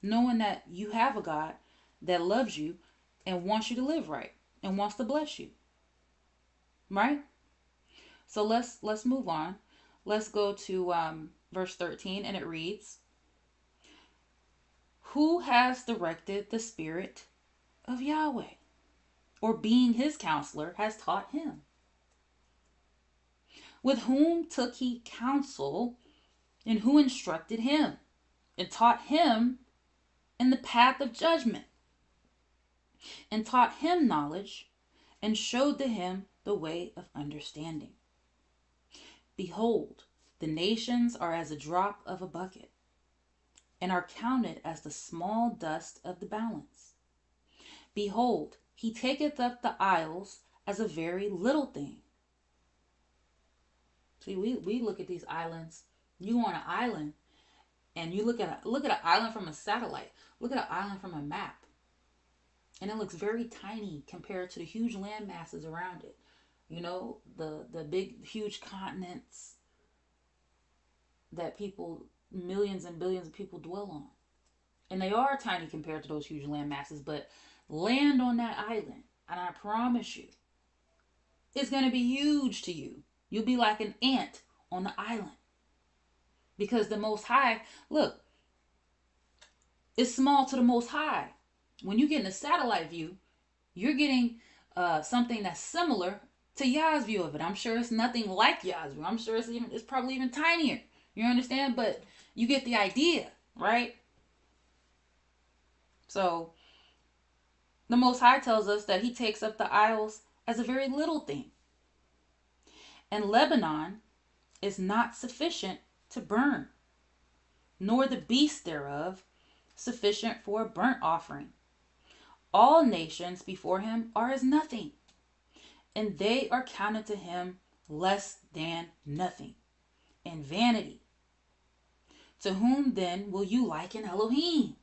knowing that you have a God that loves you and wants you to live right and wants to bless you. Right? So let's move on. Let's go to verse 13, and it reads, who has directed the spirit of Yahweh, or being his counselor has taught him? With whom took he counsel, and who instructed him, and taught him in the path of judgment, and taught him knowledge, and showed to him the way of understanding? Behold, the nations are as a drop of a bucket, and are counted as the small dust of the balance. Behold, he taketh up the isles as a very little thing. See, we look at these islands. You on an island, and you look at an island from a satellite. Look at an island from a map, and it looks very tiny compared to the huge land masses around it. You know, the big, huge continents that millions and billions of people dwell on. And they are tiny compared to those huge land masses, but land on that island, and I promise you, is going to be huge to you. You'll be like an ant on the island. Because the Most High, look, it's small to the Most High. When you get in a satellite view, you're getting something that's similar to YAH's view of it. I'm sure it's nothing like YAH's view. I'm sure it's probably even tinier. You understand? But you get the idea, right? So the Most High tells us that he takes up the isles as a very little thing. And Lebanon is not sufficient to burn, nor the beast thereof sufficient for a burnt offering. All nations before him are as nothing, and they are counted to him less than nothing, and vanity. To whom then will you liken Elohim?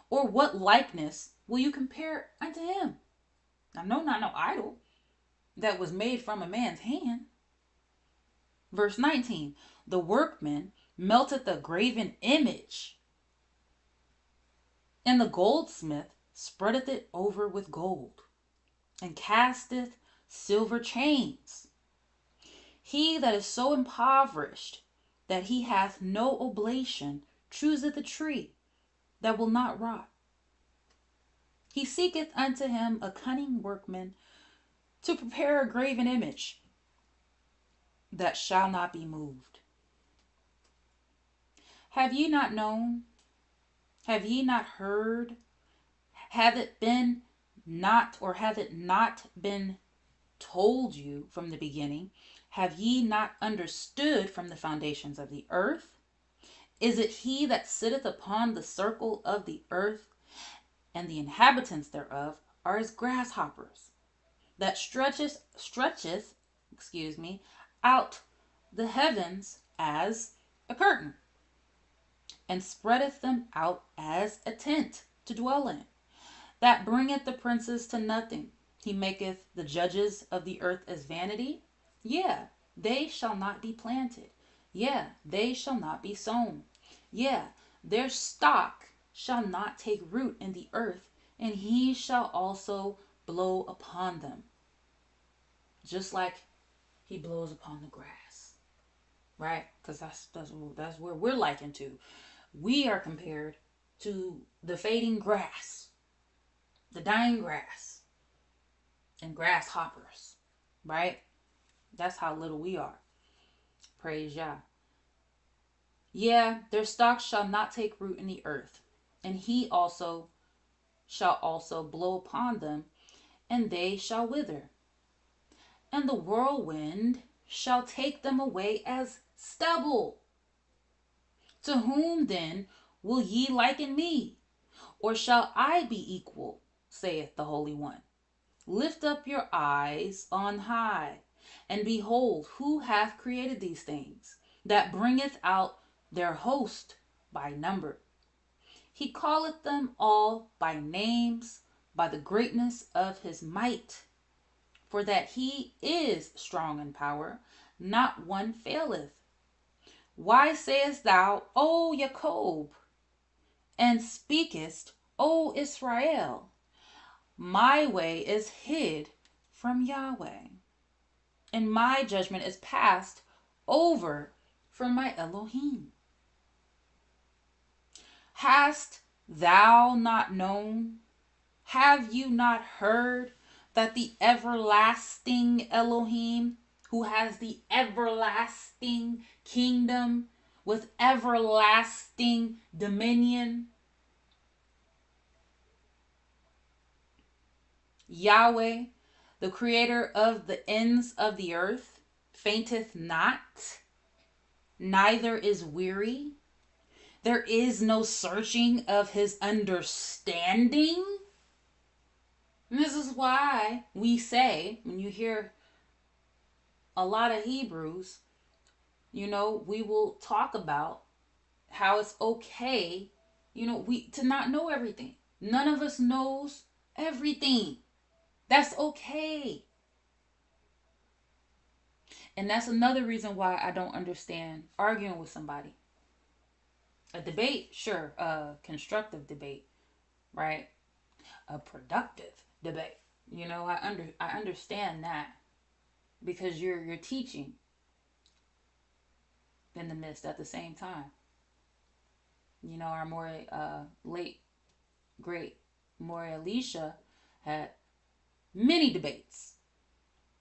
Or what likeness will you compare unto him? I know not no idol that was made from a man's hand. Verse 19, the workman melteth the graven image, and the goldsmith spreadeth it over with gold, and casteth silver chains. He that is so impoverished that he hath no oblation chooseth a tree that will not rot. He seeketh unto him a cunning workman to prepare a graven image that shall not be moved. Have ye not known? Have ye not heard? Hath it not been told you from the beginning? Have ye not understood from the foundations of the earth? Is it he that sitteth upon the circle of the earth, and the inhabitants thereof are as grasshoppers, that stretcheth out the heavens as a curtain, and spreadeth them out as a tent to dwell in, that bringeth the princes to nothing. He maketh the judges of the earth as vanity. Yeah, they shall not be planted. Yeah, they shall not be sown. Yeah, their stock shall not take root in the earth, and he shall also blow upon them, just like he blows upon the grass, right? Because that's where we're likened to. We are compared to the fading grass, the dying grass, and grasshoppers, right? That's how little we are. Praise Yah. Yeah, their stock shall not take root in the earth, and he also shall also blow upon them, and they shall wither. And the whirlwind shall take them away as stubble. To whom then will ye liken me? Or shall I be equal, saith the Holy One? Lift up your eyes on high, and behold, who hath created these things, that bringeth out their host by number. He calleth them all by names, by the greatness of his might. For that he is strong in power, not one faileth. Why sayest thou, O Jacob, and speakest, O Israel? My way is hid from Yahweh, and my judgment is passed over from my Elohim. Hast thou not known? Have you not heard that the everlasting Elohim, who has the everlasting kingdom with everlasting dominion, Yahweh, the creator of the ends of the earth, fainteth not, neither is weary. There is no searching of his understanding. And this is why we say, when you hear a lot of Hebrews, we will talk about how it's okay, to not know everything. None of us knows everything. That's okay. And that's another reason why I don't understand arguing with somebody. A debate, sure, constructive debate, right? A productive debate. I understand that because you're teaching in the midst at the same time. Our more late great Maury Alicia had many debates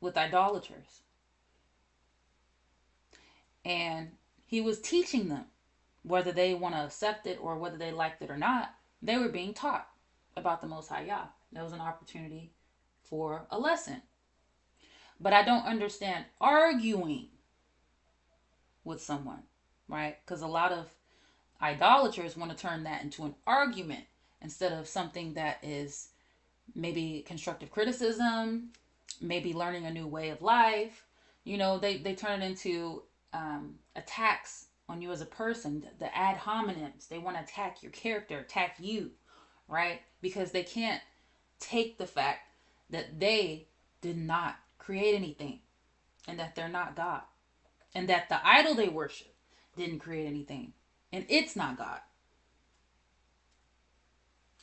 with idolaters, and he was teaching them, whether they want to accept it or whether they liked it or not. They were being taught about the Most High Yah. There was an opportunity for a lesson. But I don't understand arguing with someone, right? Because a lot of idolaters want to turn that into an argument instead of something that is maybe constructive criticism, maybe learning a new way of life. They turn it into attacks on you as a person, the ad hominems. They want to attack your character, attack you, right? Because they can't take the fact that they did not create anything and that they're not God and that the idol they worship didn't create anything and it's not God.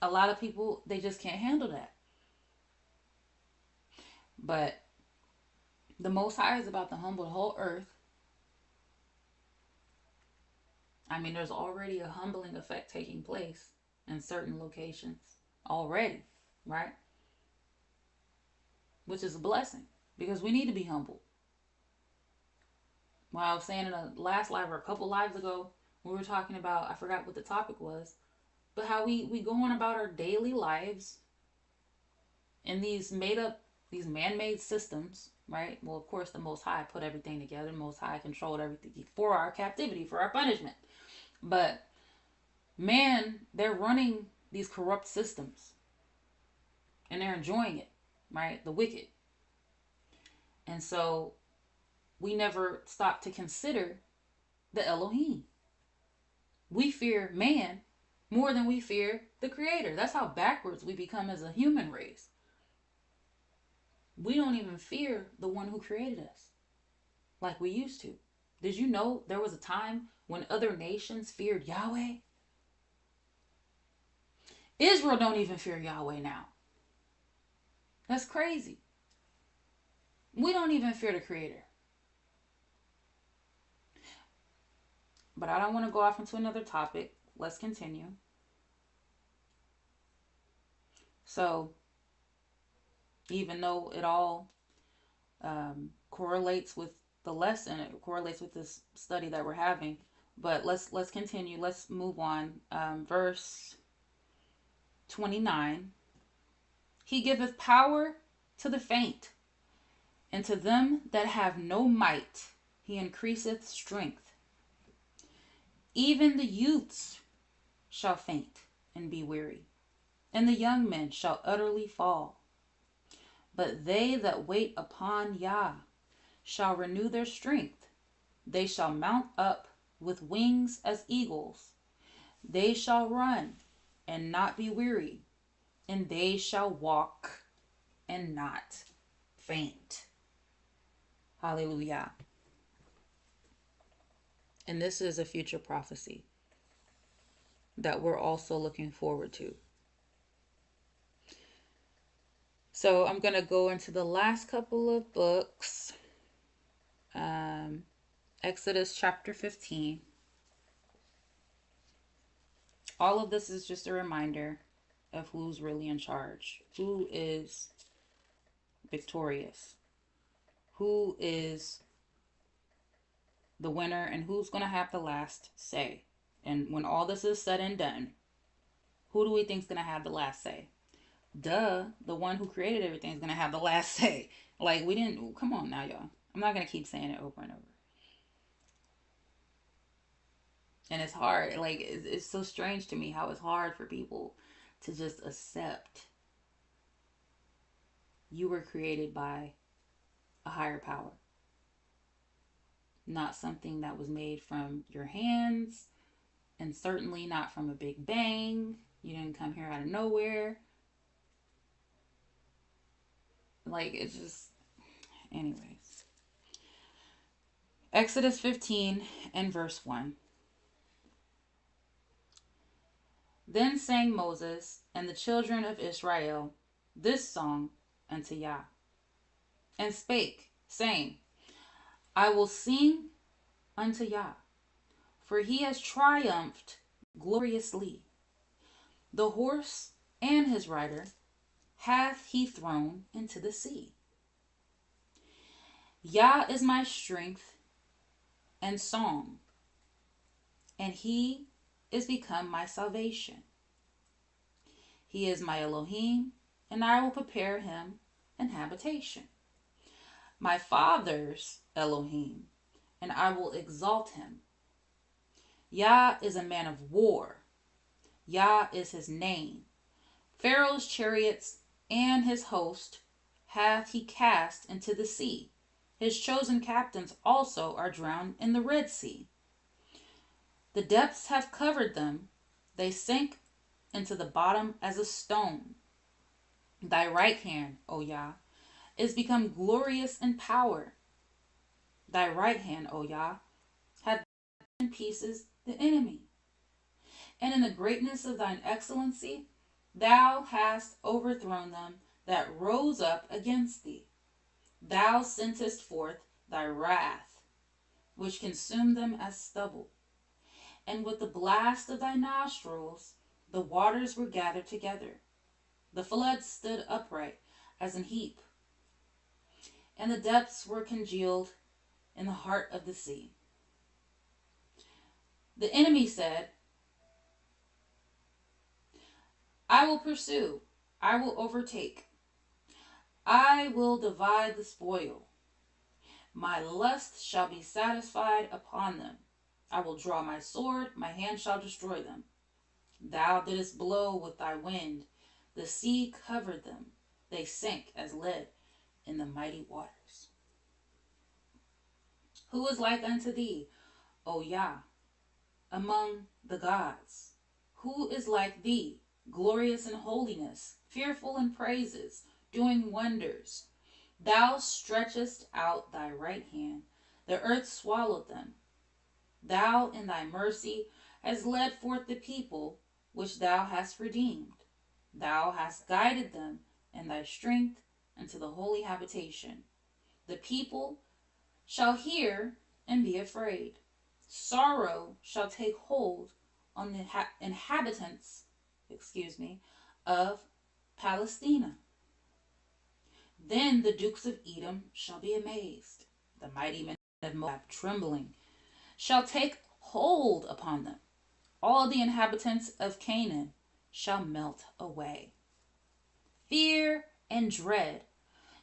A lot of people, they just can't handle that. But the Most High is about to humble the whole earth. I mean, there's already a humbling effect taking place in certain locations already, right? Which is a blessing because we need to be humble. Well, I was saying in a last live or a couple lives ago, we were talking about, I forgot what the topic was, but how we go on about our daily lives in these man-made systems, right? Well, of course, the Most High put everything together. The Most High controlled everything for our captivity, for our punishment. But man, they're running these corrupt systems and they're enjoying it, right? The wicked. And so we never stop to consider the Elohim. We fear man more than we fear the Creator. That's how backwards we become as a human race. We don't even fear the one who created us like we used to. Did you know there was a time when other nations feared Yahweh? Israel don't even fear Yahweh now. That's crazy. We don't even fear the Creator. But I don't want to go off into another topic. Let's continue. So, even though it all correlates with the lesson, it correlates with this study that we're having, but let's continue. Let's move on. Verse 29. He giveth power to the faint, and to them that have no might he increaseth strength. Even the youths shall faint and be weary, and the young men shall utterly fall. But they that wait upon Yah shall renew their strength. They shall mount up with wings as eagles. They shall run and not be weary, and they shall walk and not faint. Hallelujah. And this is a future prophecy that we're also looking forward to. So I'm going to go into the last couple of books. Exodus chapter 15. All of this is just a reminder of who's really in charge, who is victorious, who is the winner, and who's going to have the last say. And when all this is said and done, who do we think is going to have the last say? Duh, the one who created everything is going to have the last say. Like, we didn't, come on now, y'all. I'm not going to keep saying it over and over. And it's hard. Like, it's so strange to me how it's hard for people to just accept you were created by a higher power. Not something that was made from your hands, and certainly not from a big bang. You didn't come here out of nowhere. Like, it's just, anyways. Exodus 15 and verse 1. Then sang Moses and the children of Israel this song unto Yah, and spake, saying, I will sing unto Yah, for he has triumphed gloriously. The horse and his rider hath he thrown into the sea. Yah is my strength and song, and he is become my salvation. He is my Elohim, and I will prepare him an habitation. My father's Elohim, and I will exalt him. Yah is a man of war. Yah is his name. Pharaoh's chariots and his host hath he cast into the sea. His chosen captains also are drowned in the Red Sea. The depths have covered them. They sink into the bottom as a stone. Thy right hand, O Yah, is become glorious in power. Thy right hand, O Yah, hath in pieces the enemy. And in the greatness of thine excellency, thou hast overthrown them that rose up against thee. Thou sentest forth thy wrath, which consumed them as stubble. And with the blast of thy nostrils, the waters were gathered together. The flood stood upright as an heap, and the depths were congealed in the heart of the sea. The enemy said, I will pursue, I will overtake, I will divide the spoil. My lust shall be satisfied upon them. I will draw my sword, my hand shall destroy them. Thou didst blow with thy wind, the sea covered them. They sank as lead in the mighty waters. Who is like unto thee, O Yah, among the gods? Who is like thee, glorious in holiness, fearful in praises, doing wonders? Thou stretchest out thy right hand, the earth swallowed them. Thou in thy mercy hast led forth the people which thou hast redeemed. Thou hast guided them in thy strength unto the holy habitation. The people shall hear and be afraid. Sorrow shall take hold on the inhabitants, of Palestina. Then the dukes of Edom shall be amazed. The mighty men of Moab trembling shall take hold upon them. All the inhabitants of Canaan shall melt away. Fear and dread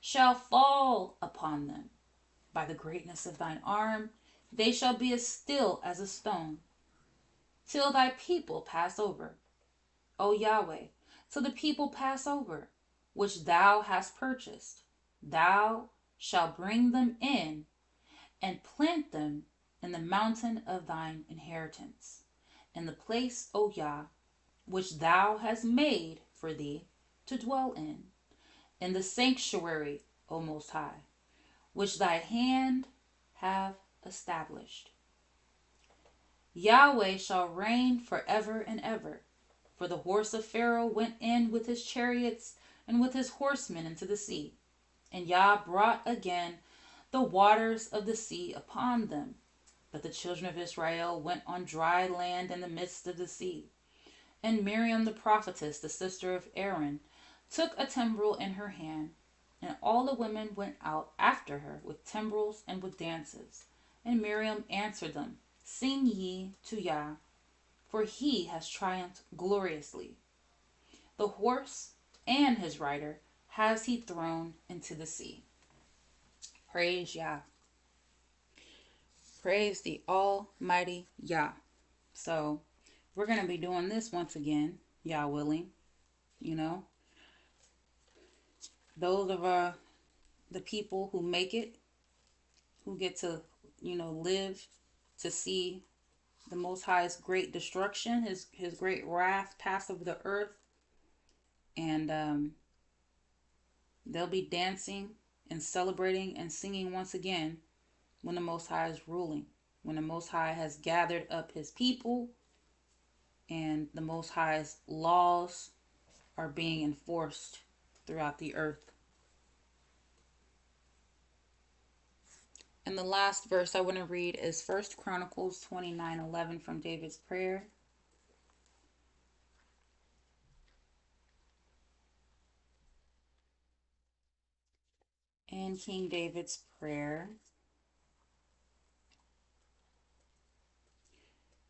shall fall upon them. By the greatness of thine arm, they shall be as still as a stone, till thy people pass over. O Yahweh, till the people pass over, which thou hast purchased. Thou shalt bring them in and plant them in the mountain of thine inheritance, in the place, O Yah, which thou hast made for thee to dwell in the sanctuary, O Most High, which thy hand have established. Yahweh shall reign forever and ever. For the horse of Pharaoh went in with his chariots and with his horsemen into the sea. And Yah brought again the waters of the sea upon them. But the children of Israel went on dry land in the midst of the sea. And Miriam the prophetess, the sister of Aaron, took a timbrel in her hand, and all the women went out after her with timbrels and with dances. And Miriam answered them, Sing ye to Yah, for he has triumphed gloriously. The horse and his rider has he thrown into the sea. Praise Yah. Praise the Almighty Yah. So we're going to be doing this once again, Yah willing. You know, those of the people who make it, who get to, live to see the Most High's great destruction, his great wrath pass over the earth. And they'll be dancing and celebrating and singing once again when the Most High is ruling, when the Most High has gathered up his people and the Most High's laws are being enforced throughout the earth. And the last verse I want to read is 1 Chronicles 29:11 from David's prayer. And King David's prayer.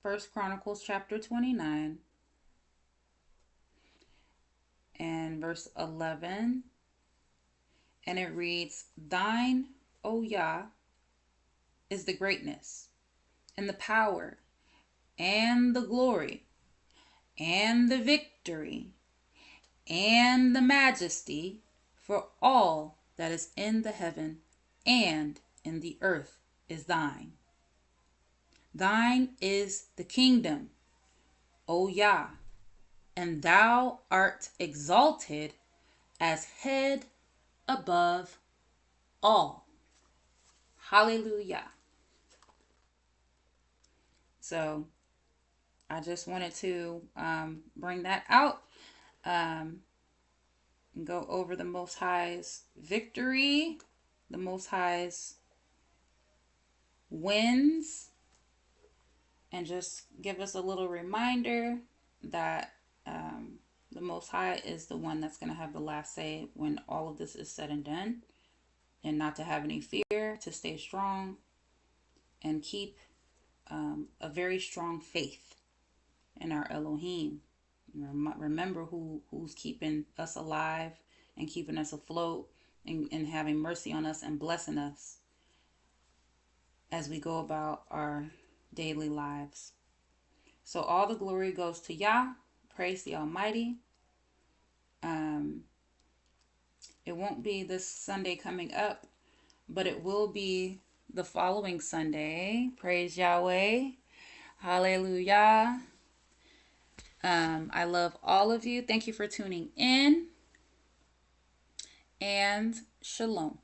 1 Chronicles chapter 29 and verse 11. And it reads, Thine, O YAH, is the greatness and the power and the glory and the victory and the majesty, for all that is in the heaven and in the earth is thine. Thine is the kingdom, O YAH, and thou art exalted as head above all. Hallelujah. So I just wanted to bring that out, and go over the Most High's victory, the Most High's wins, and just give us a little reminder that the Most High is the one that's going to have the last say when all of this is said and done, and not to have any fear, to stay strong and keep a very strong faith in our Elohim. Remember who's keeping us alive and keeping us afloat, and having mercy on us and blessing us as we go about our daily lives. So all the glory goes to Yah. Praise the Almighty. It won't be this Sunday coming up, but it will be the following Sunday. Praise Yahweh. Hallelujah. I love all of you. Thank you for tuning in. And shalom.